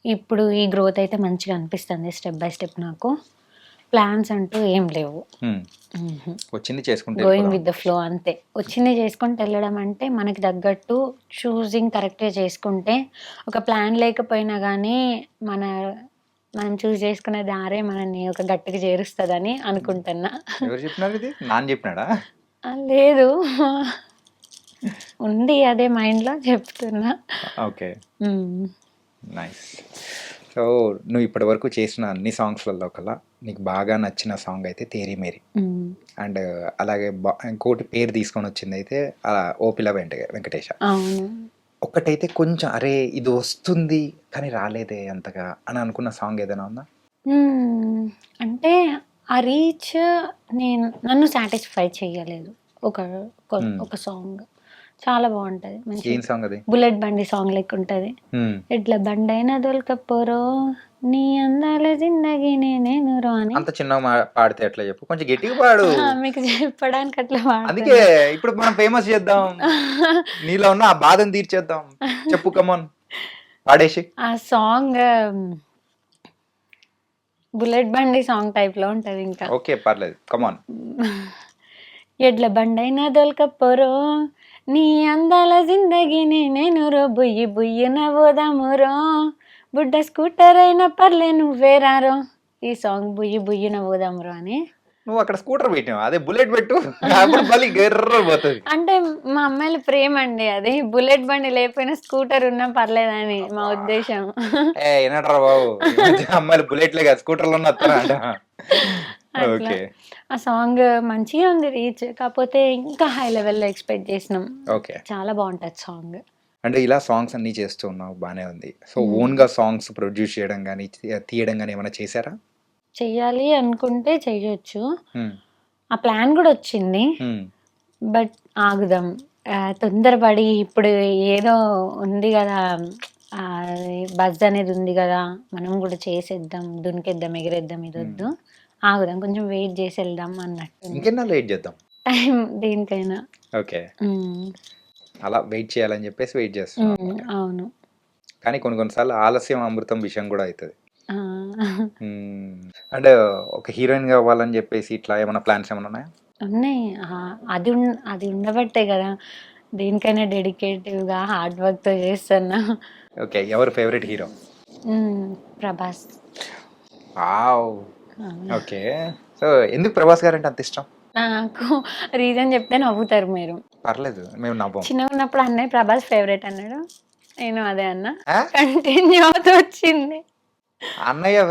ఇప్పుడు ఈ గ్రోత్ అయితే మంచిగా అనిపిస్తుంది స్టెప్ బై స్టెప్. నాకు ప్లాన్స్ అంటూ ఏం లేవు. వచ్చింది చేసుకుంటే గోయింగ్ విత్ ద ఫ్లో అంతే. వచ్చింది చేసుకుంటూ వెళ్ళడం అంటే మనకి తగ్గట్టు చూసింగ్ కరెక్ట్గా చేసుకుంటే, ఒక ప్లాన్ లేకపోయినా కానీ మనం చూస్ చేసుకునే దారే మనల్ని ఒక గట్టికి చేరుస్తుందని అనుకుంటున్నా. ఎవరు చెప్పినారు ఇది? నాన్న చెప్పినాడా? లేదు, ఉంది అదే మైండ్లో చెప్తున్నా. Okay nice. సో నువ్వు ఇప్పటి వరకు చేసిన అన్ని సాంగ్స్లలో కల్లా నీకు బాగా నచ్చిన సాంగ్ అయితే తేరీ మేరీ, అండ్ అలాగే ఇంకోటి పేరు తీసుకొని వచ్చింది అయితే ఓపిల వెంకటేశ. ఒక్కటైతే కొంచెం అరే ఇది వస్తుంది కానీ రాలేదే అంతగా అని అనుకున్న సాంగ్ ఏదైనా ఉందా? అంటే ఆ రీచ్ నన్ను సాటిస్ఫై చేయలేదు. ఒక సాంగ్ చాలా బాగుంటది, మంచి బుల్లెట్ బండి సాంగ్ లెక్క ఉంటది. ఎట్లా బండి అయినా దొరకపోరో నీ అందాల జిందగీ నేను రో అని. అంత చిన్న పాడితే ఎట్లా చెప్పు, కొంచెం గట్టిగా పాడు. మీకు చెప్పడానికి అట్లా అందుకే ఇప్పుడు మనం ఫేమస్ చేద్దాం, నీలో ఉన్న ఆ బాధను తీర్చేద్దాం. చెప్పు కమాన్ పాడేసి. ఆ సాంగ్ బుల్లెట్ బండి సాంగ్ టైప్ లో ఉంటది. ఇంకా ఓకే పర్లేదు కమాన్. ఎడ్ల బండి అయినా దొరకపోరో నీ అందాల జిందగీని నేను రో బుయ్యి బుయ్యి నవ్వుదామురో బుడ్డ స్కూటర్ అయినా పర్లే నువ్వేరారో. ఈ సాంగ్ బుయ్యి బుయ్యి నవ్వుదామురో అని నువ్వు అక్కడ స్కూటర్ పెట్టావు, అదే బుల్లెట్ పెట్టు, అప్పుడు మళ్ళీ గర్ర పోతుంది. అంటే మా అమ్మాయిల ప్రేమ అండి అది. బుల్లెట్ బండి లేకపోయినా స్కూటర్ ఉన్నా పర్లేదని మా ఉద్దేశం. ఏనట్రా బాబు, ఈ మధ్య అమ్మాయిలు బుల్లెట్లే కాదు స్కూటర్లో వస్తారా అంట. అట్లా ఓకే ఆ సాంగ్ మంచిగా ఉంది రీచ్. కాకపోతే ఇంకా హై లెవెల్లో ఎక్స్పెక్ట్ చేసినాం. ఓకే. చాలా బాగుంటది సాంగ్. అంటే ఇలా సాంగ్స్ అన్నీ చేస్తూ ఉన్నావు, బాగానే ఉంది. సో ఓన్గా సాంగ్స్ ప్రొడ్యూస్ చేయడం కానీ తీయడం కానీ ఏమైనా చేశారా? చెయ్యాలి అనుకుంటే చెయ్యొచ్చు. హ్మ్. ఆ ప్లాన్ కూడా వచ్చింది. హ్మ్. బట్ ఆగుదాం. తొందరపడి ఇప్పుడు ఏదో ఉంది కదా, బజ్ అనేది ఉంది కదా, మనం కూడా చేసేద్దాం, దునికేద్దాం, ఎగిరేద్దాం, ఇదొద్దు, ఆగుదాం, కొంచెం వెయిట్ చేసి వెళ్దాం అన్నట్టు. ఇంకెన్నా లేట్ చేద్దాం. టైం దేనికైనా. ఓకే. ఉమ్, అలా వెయిట్ చేయాలని చెప్పేసి వెయిట్ చేస్తున్నాం అన్నమాట. అవును. కానీ కొన్ని కొన్నిసార్లు ఆలస్యం అమృతం విషయం కూడా అవుతుంది. ఆ, అంటే ఒక హీరోయిన్ కావాలని చెప్పేసి ఇట్లా ఏమైనా ప్లాన్స్ ఏమైనా ఉన్నాయా? ఉన్నాయి. అది ఉండబట్టే కదా దేనికైనా డెడికేటివ్గా హార్డ్ వర్క్తో చేస్తున్నా. ఓకే. ఎవరు ఫేవరెట్ హీరో? ప్రభాస్. వావ్. ఆ, ఓకే. సో ఎందుకు ప్రభాస్ గారు అంటే అంత ఇష్టం? నాకు రీజన్ చెప్తే నవ్వుతారు మీరు. పర్లేదు, మేము నవ్వం. చిన్నగా ఉన్నప్పుడు అన్నయ్య ప్రభాస్ ఫేవరెట్ అన్నాడు, నేను అదే అన్నా, ఆ? కంటిన్యూ అవుతూ వచ్చింది. అన్నయ్య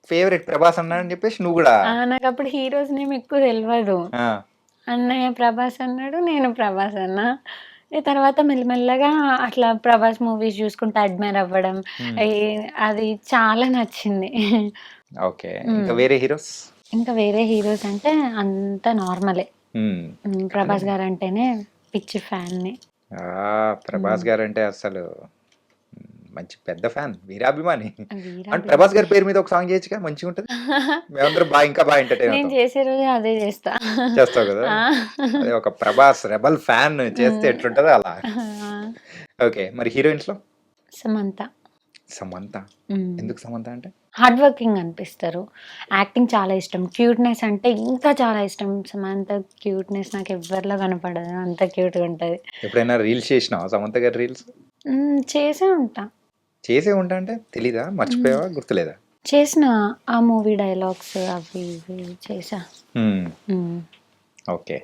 ఫేవరెట్ ప్రభాస్ అన్నాడని చెప్పేసి నువ్వు కూడా నాకు అప్పుడు హీరోస్ నేమ్ ఎక్కువ తెలియదు. ఆ, అన్నయ్య ప్రభాస్ అన్నాడు, నేను ప్రభాస్ అన్నా. ఈ తర్వాత మెల్లమెల్లగా అట్లా ప్రభాస్ మూవీస్ చూసుకుంటూ అడ్మైర్ అవ్వడం, మ్మ్. అది చాలా నచ్చింది. ఓకే. ఇంకా వేరే హీరోస్? ఇంకా వేరే హీరోస్ అంటే అంత నార్మలే. ప్రభాస్ గారు అంటేనే పిచ్చి ఫ్యాన్ని. ప్రభాస్ గారు అంటే అసలు మంచి పెద్ద ఫ్యాన్, వీరాభిమాని. వీరా అంటే ప్రభాస్ గారి పేరు మీద ఒక సాంగ్ చేయొచ్చుగా, మంచిగా ఉంటుంది. మేమందరం ఇంకా బాగా ఎంటర్టైన్ నేను అవుతాం. చేసే రోజే అదే చేస్తా. చేస్తావు కదా, ఆ. అదే ఒక ప్రభాస్ రెబల్ ఫ్యాన్ చేస్తే ఎట్లుంటుందో అలా. ఓకే. మరి హీరోయిన్స్ లో? సమంత. సమంత. ఎందుకు సమంత అంటే? హార్డ్ వర్కింగ్ అనిపిస్తారు, యాక్టింగ్ చాలా ఇష్టం, క్యూట్నెస్ అంటే ఇంకా చాలా ఇష్టం. సమంత క్యూట్నెస్ నాకు ఎవరిలో కనపడదు, అంత క్యూట్గా ఉంటుంది. ఎప్పుడైనా రీల్స్ చేసినావా సమంత గారి రీల్స్? చేసే ఉంటా. చేసే ఉంటా అంటే తెలీదా, మర్చిపోయావా, గుర్తులేదా? చేసిన ఆ మూవీ డైలాగ్స్ అవి ఇవి చేసా. మ్మ్. మ్మ్. ఓకే.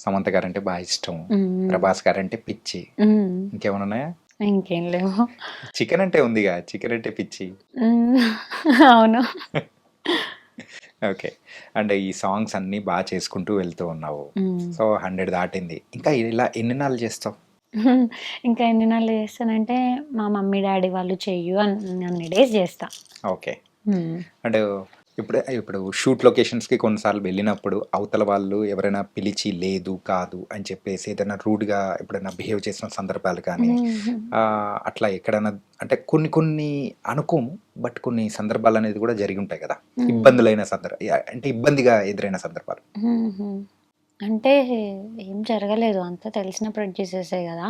సమంత గారు అంటే బాగా ఇష్టం, మ్మ్. ప్రభాస్ గారు అంటే పిచ్చి. మ్మ్. ఇంకేమైనా ఉన్నాయా? ఇంకేం లేవు. చికెన్ అంటే ఉందిగా, చికెన్ అంటే పిచ్చి. మ్మ్. అవును. ఓకే. అంటే ఈ సాంగ్స్ అన్నీ బాగా చేసుకుంటూ వెళ్తూ ఉన్నావు. మ్మ్. సో 100 దాటింది. ఇంకా ఇలా ఎన్ని నాళ్ళు చేస్తావు? ఇంకా ఎన్ని నెలలు చేస్తానంటే మా మమ్మీ డాడీ వాళ్ళు చెయ్యు అన్ని డేస్ చేస్తా. ఓకే. అంటే ఇప్పుడు షూట్ లొకేషన్స్కి కొన్నిసార్లు వెళ్ళినప్పుడు అవతల వాళ్ళు ఎవరైనా పిలిచి లేదు కాదు అని చెప్పేసి ఏదైనా రూడ్గా ఎప్పుడైనా బిహేవ్ చేసిన సందర్భాలు కానీ అట్లా ఎక్కడైనా, అంటే కొన్ని కొన్ని అనుకోము, బట్ కొన్ని సందర్భాలు అనేది కూడా జరిగి ఉంటాయి కదా, ఇబ్బందులైన అంటే ఇబ్బందిగా ఎదురైన సందర్భాలు. అంటే ఏం జరగలేదు, అంతా తెలిసిన ప్రొడ్యూసర్సే కదా,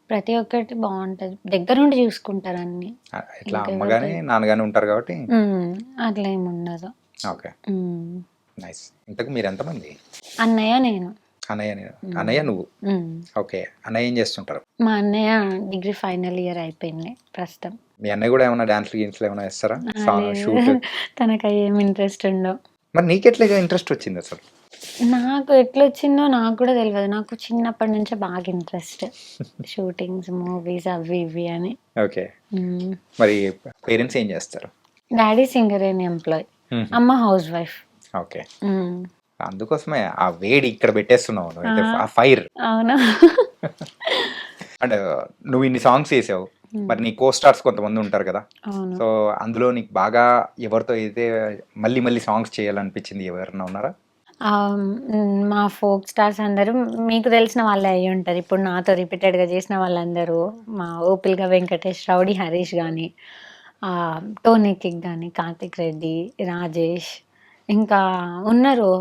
ప్రతి ఒక్కటి బాగుంటది, దగ్గరుండి చూసుకుంటారు అన్ని. ఇట్లా అమ్మగానే నాన్నగానే ఉంటారు కాబట్టి అట్లా ఏమి ఉండదు. ఓకే. నైస్. ఇంతకు మీరు ఎంతమంది? అన్నయ్య, నేను. అన్నయ్య నువ్వు. ఓకే. అన్నయ్య ఏం చేస్తుంటారు? మా అన్నయ్య డిగ్రీ ఫైనల్ ఇయర్ అయిపోయింది ప్రస్తుతం. మీ అన్నయ్య కూడా ఏమైనా డాన్స్లు గేమ్స్లు ఏమైనా వేస్తారా? షూట్ తనకు ఏం ఇంట్రెస్ట్ ఉండవు. మరి నీకెట్లా ఇంట్రెస్ట్ వచ్చింది అసలు? నాకు ఎట్లా వచ్చిందో నాకు కూడా తెలియదు, నాకు చిన్నప్పటి నుంచే బాగా ఇంట్రెస్ట్ షూటింగ్స్, మూవీస్ అవి ఇవి అని. ఓకే. మరి పేరెంట్స్ ఏం చేస్తారు? డాడీ సింగర్ అండ్ ఎంప్లాయ్, అమ్మ హౌస్ వైఫ్. ఓకే. అందుకోసమే ఆ వేడి ఇక్కడ పెట్టేస్తున్నావు నువ్వు అయితే, ఆ ఫైర్. అవునా. అంటే నువ్వు ఇన్ని సాంగ్స్ చేసావు, మరి నీ కో స్టార్స్ కొంతమంది ఉంటారు కదా, అవును. సో అందులో నీకు బాగా ఎవరితో అయితే మళ్ళీ మళ్ళీ సాంగ్స్ చేయాలనిపించింది, ఎవరైనా ఉన్నారా? మా ఫోక్ స్టార్స్ అందరూ మీకు తెలిసిన వాళ్ళే అయ్యి ఉంటారు. ఇప్పుడు నాతో రిపీటెడ్గా చేసిన వాళ్ళందరూ మా ఓపిల్గా వెంకటేష్, రౌడీ హరీష్ కానీ, టోనీ కిక్ కానీ, కార్తిక్ రెడ్డి, రాజేష్, ఇంకా ఉన్నారు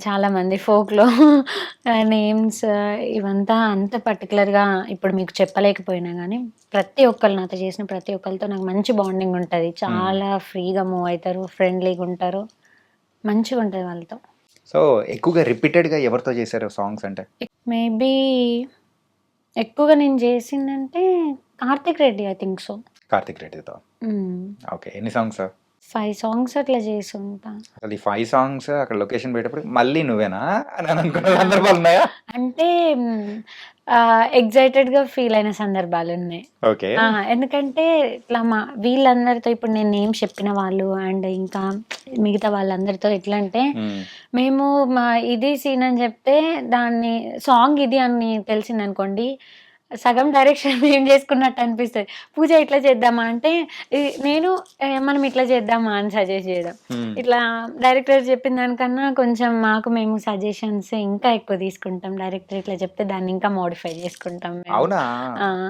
చాలామంది ఫోక్లో. నేమ్స్ ఇవంతా అంత పర్టికులర్గా ఇప్పుడు మీకు చెప్పలేకపోయినా కానీ ప్రతి ఒక్కరు నాతో చేసిన ప్రతి ఒక్కరితో నాకు మంచి బాండింగ్ ఉంటుంది, చాలా ఫ్రీగా మూవ్ అవుతారు, ఫ్రెండ్లీగా ఉంటారు, మంచిగా ఉంటుంది వాళ్ళతో. సో ఎక్కువగా రిపీటెడ్గా ఎవరితో చేశారు సాంగ్స్ అంటే? మేబీ ఎక్కువగా నేను చేసిందంటే Karthik Reddy, I think so. Karthik రెడ్డితో. ఓకే. ఎన్ని సాంగ్స్? 5 సాంగ్స్ అట్లా చేసుంటా. అసలు ఈ 5 సాంగ్స్ అక్కడ లొకేషన్ పెట్టేప్పుడు మళ్ళీ నువ్వేనా అని అనుకున్న సందర్భాలు ఉన్నాయా? అంటే ఎక్సైటెడ్‌గా ఫీల్ అయిన సందర్భాలున్నాయి. ఓకే. ఎందుకంటే ఇట్లా వీళ్ళందరితో ఇప్పుడు నేను నేమ్స్ చెప్పిన వాళ్ళు అండ్ ఇంకా మిగతా వాళ్ళందరితో ఎట్లా అంటే మేము ఇది సీన్ అని చెప్తే దాన్ని సాంగ్ ఇది అని తెలిసిందనుకోండి, సగం డైరెక్షన్ మేము చేసుకున్నట్టు అనిపిస్తది. పూజ ఇట్లా చేద్దామా అంటే నేను మనం ఇట్లా చేద్దామా అని సజెస్ట్ చేయడం. ఇట్లా డైరెక్టర్ చెప్పిన దానికన్నా కొంచెం మాకు మేము సజెషన్స్ ఇంకా ఎక్కువ తీసుకుంటాం. డైరెక్టర్ ఇట్లా చెప్తే దాన్ని ఇంకా మోడిఫై చేసుకుంటాం మేము. అవునా?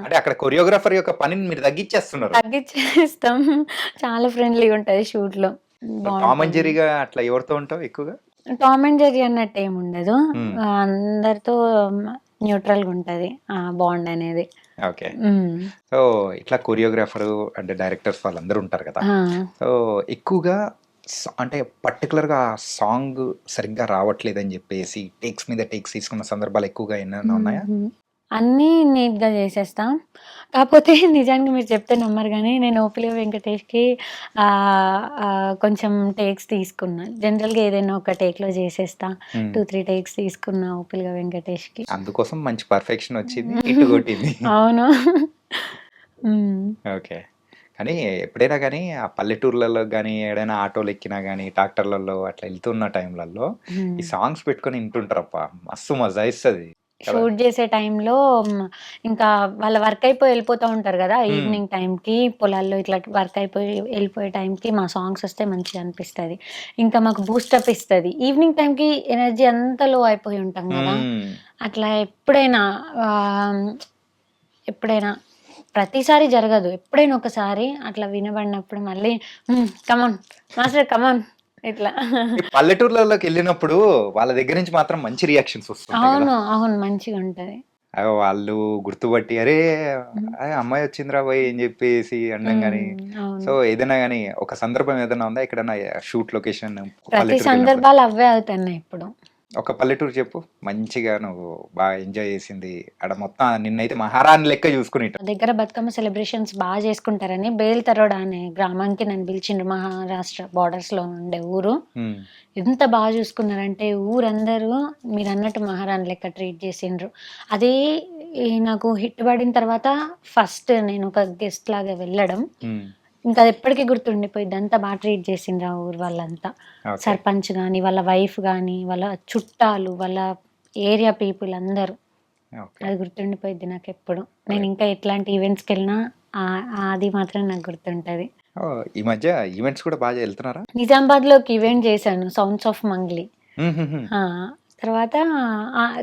అంటే అక్కడ కొరియోగ్రాఫర్ యొక్క పనిని మీరు తగ్గించేస్తున్నారు. తగ్గించేస్తాం. చాలా ఫ్రెండ్లీగా ఉంటది షూట్‌లో. టామ్ అండ్ జెర్రీగా అట్లా ఎవరితో ఉంటావు ఎక్కువగా? టామ్ అండ్ జెర్రీ అన్నట్టు ఏముండదు. అందరితో న్యూట్రల్‌గా ఉంటది బాండ్ అనేది. ఓకే. సో ఇట్లా కొరియోగ్రాఫర్ అంటే డైరెక్టర్స్ వాళ్ళందరూ ఉంటారు కదా. సో ఎక్కువగా అంటే పర్టికులర్గా సాంగ్ సరిగ్గా రావట్లేదని చెప్పేసి టేక్స్ మీద టేక్స్ తీసుకున్న సందర్భాలు ఎక్కువగా ఏమైనా ఉన్నాయా? అన్నీ నీట్‌గా చేసేస్తా. కాకపోతే నిజానికి మీరు చెప్తే నమ్మరు గానీ, నేను ఓపిలిగా వెంకటేష్‌కి కొంచెం టేక్స్ తీసుకున్నా. జనరల్‌గా ఏదైనా ఒక టేక్‌లో చేసేస్తా. 2, 3 టేక్స్ తీసుకున్నా ఓపిలిగా వెంకటేష్‌కి. అందుకోసం మంచి పర్ఫెక్షన్ వచ్చింది. హిట్ కొట్టింది. అవును. ఓకే. కానీ ఎప్పుడైనా కానీ ఆ పల్లెటూర్లలో గానీ, ఏడైనా ఆటోలు ఎక్కినా గానీ, ట్రాక్టర్లలో అట్లా వెళ్తున్న టైంలలో ఈ సాంగ్స్ పెట్టుకొని వింటుంటారప్పా! మస్తు మజా ఇస్తది. షూట్ చేసే టైంలో ఇంకా వాళ్ళ వర్క్ అయిపోయి వెళ్ళిపోతూ ఉంటారు కదా! ఈవినింగ్ టైంకి పొలాల్లో ఇట్లా వర్క్ అయిపోయి వెళ్ళిపోయే టైంకి మా సాంగ్స్ వస్తే మంచిగా అనిపిస్తది. ఇంకా మాకు బూస్టప్ ఇస్తది. ఈవినింగ్ టైంకి ఎనర్జీ అంతా లో అయిపోయి ఉంటాం కదా! అట్లా ఎప్పుడైనా ప్రతిసారి జరగదు. ఎప్పుడైనా ఒకసారి అట్లా వినబడినప్పుడు మళ్ళీ కమాన్ మాస్టర్ కమాన్ ఇట్లా. పల్లెటూర్లలోకి వెళ్ళినప్పుడు వాళ్ళ దగ్గర నుంచి మాత్రం మంచి రియాక్షన్స్ వస్తుంటాయి కదా. అవును. అవును. మంచిగా ఉంటది. వాళ్ళు గుర్తుపట్టి అరే అమ్మాయి వచ్చిందిరా పోయి అని చెప్పేసి అనడం గానీ. సో అవును. ఏదైనా గానీ ఒక సందర్భం ఏదైనా ఉందా ఎక్కడన్నా షూట్ లొకేషన్ ప్రతి పల్లెటూరుకి వెళ్ళినప్పుడు? సందర్భాలు అవే అవుతున్నాయి ఇప్పుడు. ఒక పల్లెటూరు చెప్పు మంచిగా నువ్వు బాగా ఎంజాయ్ చేసింది ఆడ మొత్తం నిన్నైతే మహారాణి లెక్క చూసుకునేట. మా దగ్గర బతుకమ్మ సెలబ్రేషన్స్ బాగా చేసుకుంటారని బేల్తరోడ అనే గ్రామానికి నన్ను పిలిచిండ్రు. మహారాష్ట్ర బార్డర్స్‌లో ఉండే ఊరు. ఎంత బాగా చూసుకున్నారంటే ఊరందరూ మీరన్నట్టు మహారాణి లెక్క ట్రీట్ చేసిండ్రు. అదే నాకు హిట్ పడిన తర్వాత ఫస్ట్ నేను ఒక గెస్ట్ లాగా వెళ్ళడం. ఇంకా అది ఎప్పటికీ గుర్తుండిపోయిద్ది. అంతా బాగా ట్రీట్ చేసిండ్రు ఆ ఊరు వాళ్ళంతా. ఓకే. సర్పంచ్ గానీ, వాళ్ళ వైఫ్ గానీ, వాళ్ళ చుట్టాలు, వాళ్ళ ఏరియా పీపుల్ అందరూ. ఓకే. అది గుర్తుండిపోయిద్ది నాకెప్పుడు. నేను ఇంకా ఎట్లాంటి ఈవెంట్స్‌కెళ్ళినా అది మాత్రం నాకు గుర్తుంటది. ఈ మధ్య ఈవెంట్స్ కూడా బాగా వెళ్తున్నారా? నిజామాబాద్‌లో ఒక ఈవెంట్ చేశాను 'సౌండ్స్ ఆఫ్ మంగ్లీ'. ఆ! తర్వాత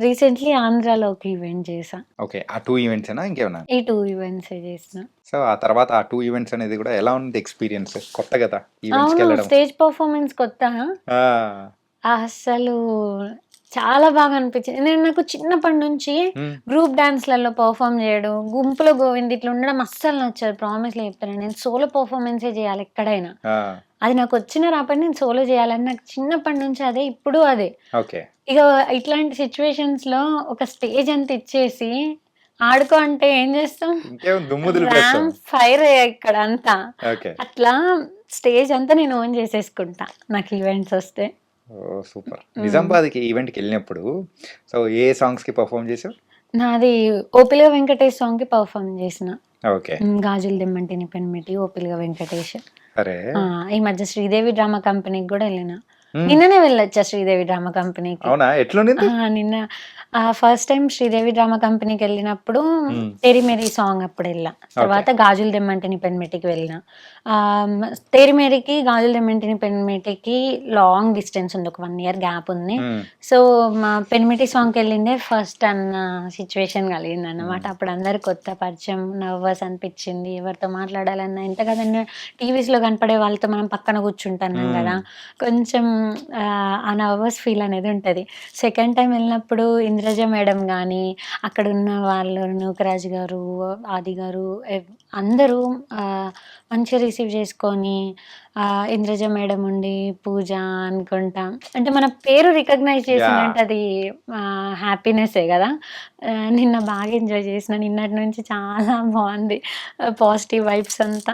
రీసెంట్‌లీ ఆంధ్రాలో ఒక ఈవెంట్ చేశా. ఓకే. ఆ 2 ఈవెంట్సేనా ఇంకేమన్నా? ఈ 2 ఈవెంట్సే చేసిన. సో ఆ తర్వాత ఆ 2 ఈవెంట్స్ అనేది కూడా ఎలా ఉంది ఎక్స్‌పీరియన్స్? కొత్త కదా ఈవెంట్స్‌కి అవును. వెళ్ళడం. స్టేజ్ పెర్ఫార్మన్స్ కొత్త. ఆ! అస్సలు చాలా బాగా అనిపించింది. నాకు చిన్నప్పటి నుంచి గ్రూప్ డాన్స్‌లలో పెర్ఫార్మ్ చేయడం, గుంపులో గోవింద్ ఇట్లా ఉండడం అస్సలు నచ్చదు. ప్రామిస్‌లీ చెప్తున్నా. నేను సోలో పెర్ఫార్మన్సే చేయాలి ఎక్కడైనా. అది నాకు వచ్చినా రాకపోయినా నేను సోలో చేయాలని నాకు చిన్నప్పటి నుంచి అదే. ఇప్పుడు అదే. ఓకే. ఇక ఇట్లాంటి సిట్యుయేషన్స్‌లో ఒక స్టేజ్ అంతా ఇచ్చేసి ఆడుకో అంటే ఏం చేస్తాం? ఇంకేం దుమ్ము దులిపేస్తాం. ర్యాంప్ ఫైర్ ఇక్కడ అంతా. ఓకే. అట్లా స్టేజ్ అంతా నేను ఓన్ చేసేసుకుంటా నాకు ఈవెంట్స్ వస్తే. ఓహ్! సూపర్. నిజామాబాద్‌కి ఈవెంట్‌కి వెళ్ళినప్పుడు సో ఏ సాంగ్స్‌కి పెర్ఫార్మ్ చేసావు? నాది 'ఓపిలిగా వెంకటేష్' సాంగ్‌కి పెర్ఫార్మ్ చేసిన. ఓకే. 'గాజులు దెమ్మంటిని పెన్మిటి' 'ఓపిలిగా వెంకటేష్'. అరే! ఈ మధ్య శ్రీదేవి డ్రామా కంపెనీకి కూడా వెళ్ళిన. నిన్ననే వెళ్ళొచ్చా శ్రీదేవి డ్రామా కంపెనీకి. అవునా? ఎట్లుండింది? నిన్న ఫస్ట్ టైం శ్రీదేవి డ్రామా కంపెనీకి వెళ్ళినప్పుడు 'తేరి మేరీ' సాంగ్ అప్పుడు వెళ్ళా. తర్వాత 'గాజులు దెమ్మంటిని పెన్మిటికి' వెళ్ళిన. 'తేరి మేరీకి' 'గాజులు దెమ్మంటిని పెన్మిటికి' లాంగ్ డిస్టెన్స్ ఉంది. ఒక 1 ఇయర్ గ్యాప్ ఉంది. సో మా పెన్మిటి సాంగ్‌కి వెళ్ళిందే ఫస్ట్ అన్న సిచ్యువేషన్ కలిగిందన్నమాట. అప్పుడు అందరూ కొత్త పరిచయం, నర్వస్ అనిపించింది. ఎవరితో మాట్లాడాలన్నా ఎంత కదన్నా టీవీస్‌లో కనపడే వాళ్ళతో మనం పక్కన కూర్చుంటున్నాం కదా! కొంచెం ఆ నర్వస్ ఫీల్ అనేది ఉంటది. సెకండ్ టైం వెళ్ళినప్పుడు ఇంద్రజ మేడం గానీ, అక్కడున్న వాళ్ళు నూకరాజు గారు, ఆది గారు అందరూ మంచిగా రిసీవ్ చేసుకొని ఇంద్రజ మేడం ఉండి పూజ అనుకుంటా అంటే మన పేరు రికగ్నైజ్ చేసిందంటే అది హ్యాపీనెస్సే కదా. నిన్న బాగా ఎంజాయ్ చేసిన, నిన్నటి నుంచి చాలా బాగుంది పాజిటివ్ వైబ్స్ అంతా.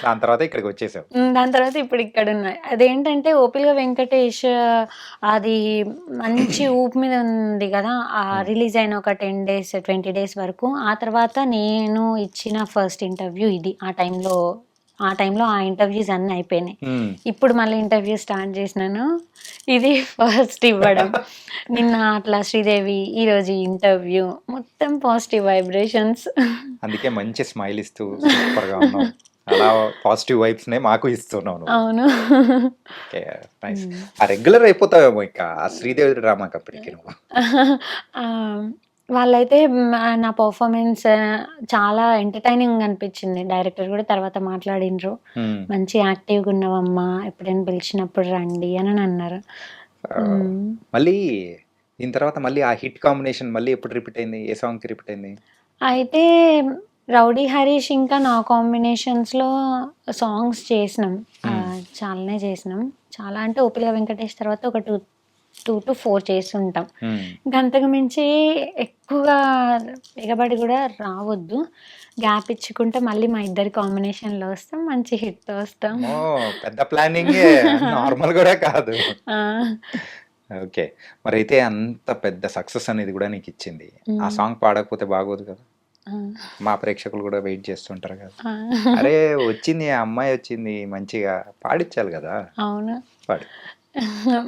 దాని తర్వాత ఇక్కడికి వచ్చేసావు. దాని తర్వాత ఇప్పుడు ఇక్కడ ఉన్నాయి. అదేంటంటే ఓపిల్గా వెంకటేష్ అది మంచి ఊపు మీద ఉంది కదా, రిలీజ్ అయిన ఒక 10 days 20 days వరకు. ఆ తర్వాత నేను ఇచ్చిన ఫస్ట్ ఇంటర్వ్యూ ఇది. ఆ టైంలో ఆ ఇంటర్వ్యూస్ అన్నీ అయిపోయినాయి. ఇప్పుడు మళ్ళీ ఇంటర్వ్యూ స్టార్ట్ చేసినాను, ఇది ఫస్ట్ ఇవ్వడం. నిన్న అట్లా శ్రీదేవి, ఈరోజు ఇంటర్వ్యూ, మొత్తం పాజిటివ్ వైబ్రేషన్స్. అందుకే మంచి స్మైల్ ఇస్తూ సూపర్గా ఉన్నావు. అలా పాజిటివ్ వైబ్స్ నే మాకు ఇస్తున్నావు నువ్వు. అవును. Okay, nice. ఆ రెగ్యులర్ అయిపోతావేమో ఇక ఆ శ్రీదేవి డ్రామా కంపెనీకి నువ్వు. వాళ్ళైతే నా పర్ఫార్మెన్స్ చాలా ఎంటర్టైనింగ్ అనిపించింది. డైరెక్టర్ కూడా తర్వాత మాట్లాడినరు, మంచి యాక్టివ్గా ఉన్నావమ్మా, ఎప్పుడైనా పిలిచినప్పుడు రండి అని అన్నారు. మళ్ళీ దీని తర్వాత మళ్ళీ ఆ హిట్ కాంబినేషన్ మళ్ళీ ఎప్పుడు రిపీట్ అయింది? ఏ సాంగ్ కి రిపీట్ అయింది? అయితే రౌడీ హరీష్ ఇంకా నా కాంబినేషన్స్లో సాంగ్స్ చేసినాం, చాలానే చేసినాం. చాలా అంటే ఓపిల్గా వెంకటేష్ తర్వాత ఒక 2 to 4 చేసి ఉంటాం. ఇంకా అంతకు మించి ఎక్కువగా ఎగబడి కూడా రావద్దు, గ్యాప్ ఇచ్చుకుంటే మళ్ళీ మా ఇద్దరి కాంబినేషన్లో వస్తాం, మంచి హిట్తో వస్తాం. పెద్ద ప్లానింగ్, నార్మల్ కూడా కాదు. ఓకే, మరి అయితే అంత పెద్ద సక్సెస్ అనేది కూడా నీకు ఇచ్చింది, ఆ సాంగ్ పాడకపోతే బాగోదు కదా. మా ప్రేక్షకులు కూడా వెయిట్ చేస్తుంటారు కదా, అరే వచ్చింది ఆ అమ్మాయి వచ్చింది మంచిగా పాడించాలి కదా. అవును, పాడు.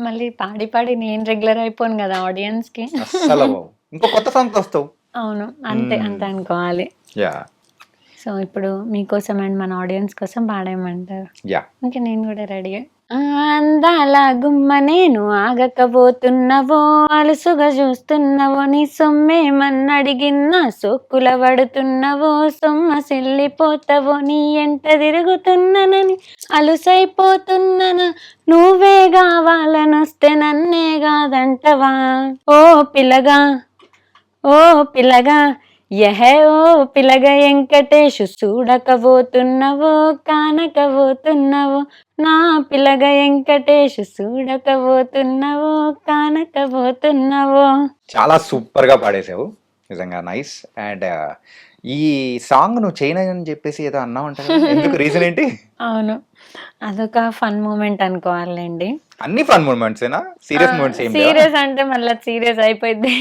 మళ్ళీ పాడి పాడి నేను రెగ్యులర్ అయిపోను కదా ఆడియన్స్ కి. అస్సలు ఇంకో కొత్త సాంగ్ వస్తావు. అవును, అంతే అంతే అనుకోవాలి. యా, సో ఇప్పుడు మీకోసం అండ్ మన ఆడియన్స్ కోసం పాడేయమంటారు. యా, ఇంకా నేను కూడా రెడీ. అందాల గుమ్మ నేను ఆగకపోతున్నవో, అలుసుగా చూస్తున్నవో, నీ సొమ్మేమన్నడిగిన్నా సోక్కుల పడుతున్నవో, సొమ్మ సిల్లిపోతావో, నీ ఎంట తిరుగుతున్ననని అలుసైపోతున్ననా, నువ్వే కావాలనొస్తే నన్నే కాదంటవా, ఓ పిల్లగా ఓ పిల్లగా యహే ఓ పిలగ వెంకటేషు, చూడకపోతున్నవో కానకపోతున్నవో, నా పిలగ వెంకటేషు, చూడకపోతున్నవో కానకపోతున్నవో. చాలా సూపర్ గా పాడేసావు, నిజంగా నైస్. అండ్ ఈ సాంగ్ నువ్వు చేయనని చెప్పేసి ఏదో అన్నావు అంటే, ఎందుకు, రీజన్ ఏంటి? అవును, అదొక ఫన్ మూమెంట్ అనుకోవాలండి. అన్ని ఫన్ మూమెంట్స్ ఏనా? సీరియస్ మూమెంట్స్ ఏం లేవా? సీరియస్ అంటే మళ్ళీ సీరియస్ అయిపోయింది.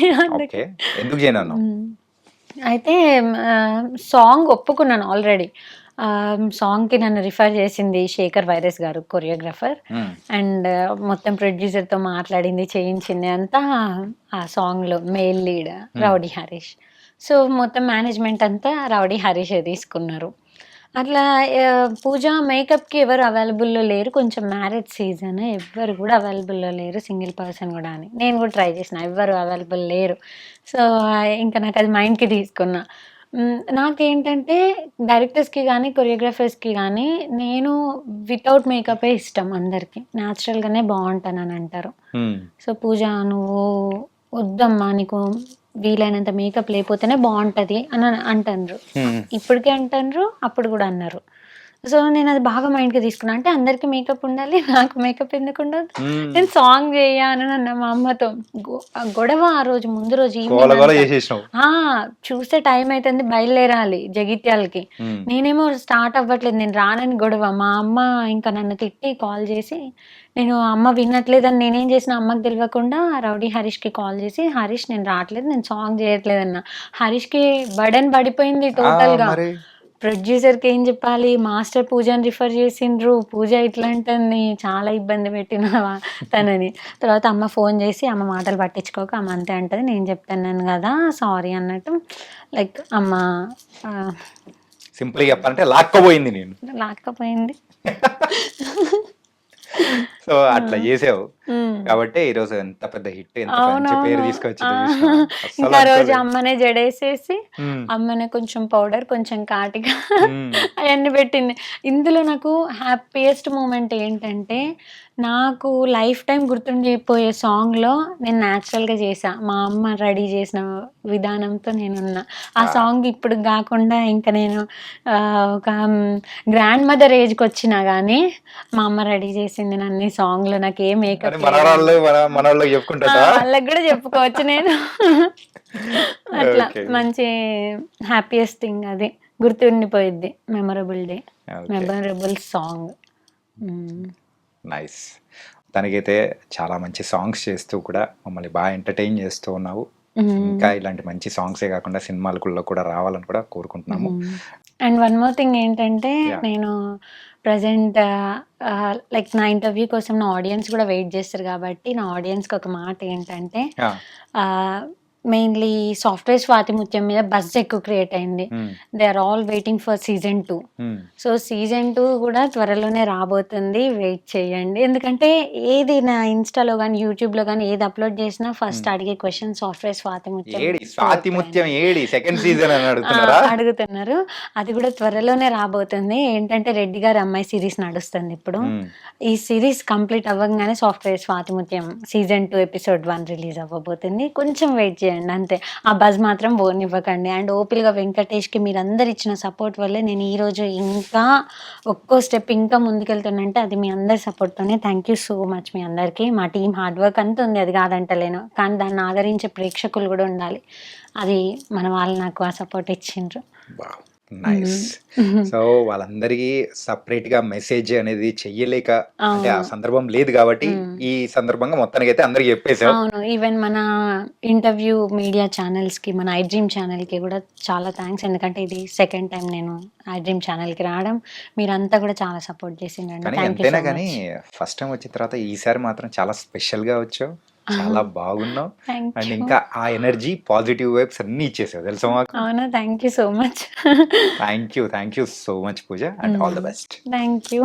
ఓకే, ఎందుకు చేయను? అయితే సాంగ్ ఒప్పుకున్నాను ఆల్రెడీ. సాంగ్కి నన్ను రిఫర్ చేసింది శేఖర్ వైరస్ గారు, కొరియోగ్రాఫర్, అండ్ మొత్తం ప్రొడ్యూసర్తో మాట్లాడింది, చేయించింది అంతా ఆ సాంగ్లో mail lead rowdy Harish. So మొత్తం మేనేజ్మెంట్ అంతా రౌడీ హరీషే తీసుకున్నారు. అట్లా పూజ మేకప్కి ఎవరు అవైలబుల్లో లేరు, కొంచెం మ్యారేజ్ సీజన్, ఎవ్వరు కూడా అవైలబుల్లో లేరు, సింగిల్ పర్సన్ కూడా అని. నేను కూడా ట్రై చేసిన, ఎవ్వరు అవైలబుల్ లేరు. సో ఇంకా నాకు అది మైండ్కి తీసుకున్నా. నాకేంటంటే డైరెక్టర్స్కి కానీ కొరియోగ్రాఫర్స్కి కానీ నేను వితౌట్ మేకపే ఇష్టం, అందరికీ న్యాచురల్గానే బాగుంటానని అంటారు. సో పూజ నువ్వు వద్దమ్మా, నీకు వీలైనంత మేకప్ లేకపోతేనే బాగుంటుంది అని అంటారు. ఇప్పటికే అంటారు, అప్పుడు కూడా అన్నారు. సో నేను అది బాగా మైండ్కి తీసుకున్నా, అంటే అందరికి మేకప్ ఉండాలి, నాకు మేకప్ ఎందుకు ఉండదు, నేను సాంగ్ చేయను అన్న మా అమ్మతో. గొడవ ఆ రోజు, ముందు రోజు చూస్తే టైం అవుతుంది, బయలుదేరాలి జగిత్యాలకి. నేనేమో స్టార్ట్ అవ్వట్లేదు, నేను రానని గొడవ. మా అమ్మ ఇంకా నన్ను తిట్టి కాల్ చేసి, నేను అమ్మ వినట్లేదని నేనేం చేసిన, అమ్మకి తెలియకుండా రౌడీ హరీష్కి కాల్ చేసి, హరీష్ నేను రావట్లేదు, నేను సాంగ్ చేయట్లేదన్న. హరీష్కి బర్డెన్ పడిపోయింది టోటల్గా. ప్రొడ్యూసర్కి ఏం చెప్పాలి, మాస్టర్ పూజని రిఫర్ చేసిండ్రు, పూజ ఇట్లా అంటుంది, చాలా ఇబ్బంది పెట్టిన తనని. తర్వాత అమ్మ ఫోన్ చేసి, అమ్మ మాటలు పట్టించుకోక, అమ్మ అంతే అంటది, నేను చెప్తాను కదా సారీ అన్నట్టు. లైక్ అమ్మ సింపుల్గా చెప్పాలంటే లాక్కపోయింది, నేను లాక్కపోయింది. సో అట్లా చేసావు కాబట్టి ఈరోజు ఎంత పెద్ద హిట్, ఎంత మంచి పేరు తీసుకొచ్చింది. ఇంకా రోజు అమ్మనే జడేసేసి, అమ్మనే కొంచెం పౌడర్, కొంచెం కాటిగా అవన్నీ పెట్టింది. ఇందులో నాకు హ్యాపీయెస్ట్ మూమెంట్ ఏంటంటే, నాకు లైఫ్ టైం గుర్తుండిపోయే సాంగ్‌లో నేను న్యాచురల్‌గా చేశా. మా అమ్మ రెడీ చేసిన విధానంతో నేనున్నా. ఆ సాంగ్ ఇప్పుడు గాకుండా ఇంకా నేను ఒక గ్రాండ్ మదర్ ఏజ్‌కొచ్చినా గానీ, మా అమ్మ రెడీ చేసింది నన్ను ఈ సాంగ్‌లో. నాకే మేకప్ అని మనవరాళ్ళు మనోళ్ళకి చెప్పుకుంటా. వాళ్ళకి గూడా చెప్పుకోవచ్చు నేను. అట్లా ఓకే. మంచి హ్యాపీయెస్ట్ థింగ్ అది. గుర్తుండిపోయిద్ది. Memorable day. Okay. Memorable song. Hmm. Nice. తనకైతే చాలా మంచి సాంగ్స్ చేస్తూ కూడా మమ్మల్ని బాగా ఎంటర్టైన్ చేస్తూ ఉన్నావు. ఇంకా ఇలాంటి మంచి సాంగ్సే కాకుండా సినిమాలలో కూడా రావాలని కూడా కోరుకుంటున్నాము. అండ్ వన్ మోర్ థింగ్ ఏంటంటే Yeah. నేను ప్రజెంట్ లైక్ నా ఇంటర్వ్యూ కోసం నా ఆడియన్స్ కూడా వెయిట్ చేస్తారు కాబట్టి నా ఆడియన్స్కి ఒక మాట ఏంటంటే మెయిన్లీ సాఫ్ట్వేర్ స్వాతి ముత్యం మీద బజ్ ఎక్కువ క్రియేట్ అయింది. They are all waiting for season 2. So season 2 కూడా త్వరలోనే రాబోతుంది. వెయిట్ చేయండి. ఎందుకంటే ఏది నా ఇన్స్టాలో కానీ యూట్యూబ్లో కానీ ఏది అప్లోడ్ చేసినా ఫస్ట్ అడిగే question software Swathi Muthyam AD Swathi Muthyam AD second season అని అడుగుతున్నారా? అడుగుతున్నారు. అది కూడా త్వరలోనే రాబోతుంది. ఏంటంటే రెడ్డి గారి అమ్మాయి సిరీస్ నడుస్తుంది ఇప్పుడు. ఈ సిరీస్ కంప్లీట్ అవ్వగానే software Swathi Muthyam season 2 episode 1 release అవ్వబోతుంది. కొంచెం వెయిట్ చేయండి అంతే. ఆ బజ్ మాత్రం పోనివ్వకండి. అండ్ ఓపిల్గా వెంకటేష్కి మీరందరు ఇచ్చిన సపోర్ట్ వల్లే నేను ఈరోజు ఇంకా ఒక్కో స్టెప్ ఇంకా ముందుకెళ్తానంటే అది మీ అందరి సపోర్ట్తోనే. థ్యాంక్ యూ సో మచ్ మీ అందరికీ. మా టీం హార్డ్ వర్క్ అంతా ఉంది, అది కాదంటలేను. కానీ దాన్ని ఆదరించే ప్రేక్షకులు కూడా ఉండాలి. అది మన వాళ్ళు నాకు ఆ సపోర్ట్ ఇచ్చిండ్రు. నైస్. సో వాళ్ళందరికీ సపరేట్ గా మెసేజ్ అనేది చెయ్యలేక అంటే ఆ సందర్భం లేదు కాబట్టి ఈ సందర్భంగా మొత్తానికి అయితే అందరికి చెప్పేసాం. అవును. ఈవెన్ మన ఇంటర్వ్యూ మీడియా ఛానల్స్కి, మన ఐ డ్రీమ్ ఛానల్కి కూడా చాలా థ్యాంక్స్. ఎందుకంటే ఇది సెకండ్ టైం నేను ఐ డ్రీమ్ ఛానల్కి రావడం. మీరంతా కూడా చాలా సపోర్ట్ చేసిండండి. కానీ థ్యాంక్ యూ ఎంతైనా సో కానీ మచ్. ఫస్ట్ టైం వచ్చిన తర్వాత ఈసారి మాత్రం చాలా స్పెషల్ గా వచ్చావు. చాలా బాగున్నావు. Thank and you. ఇంకా ఆ ఎనర్జీ పాజిటివ్ వైబ్స్ అన్ని ఇచ్చేసావు తెలుసా మాకు. అవును. Thank you so much. Thank you so much Pooja and all the best. Thank you.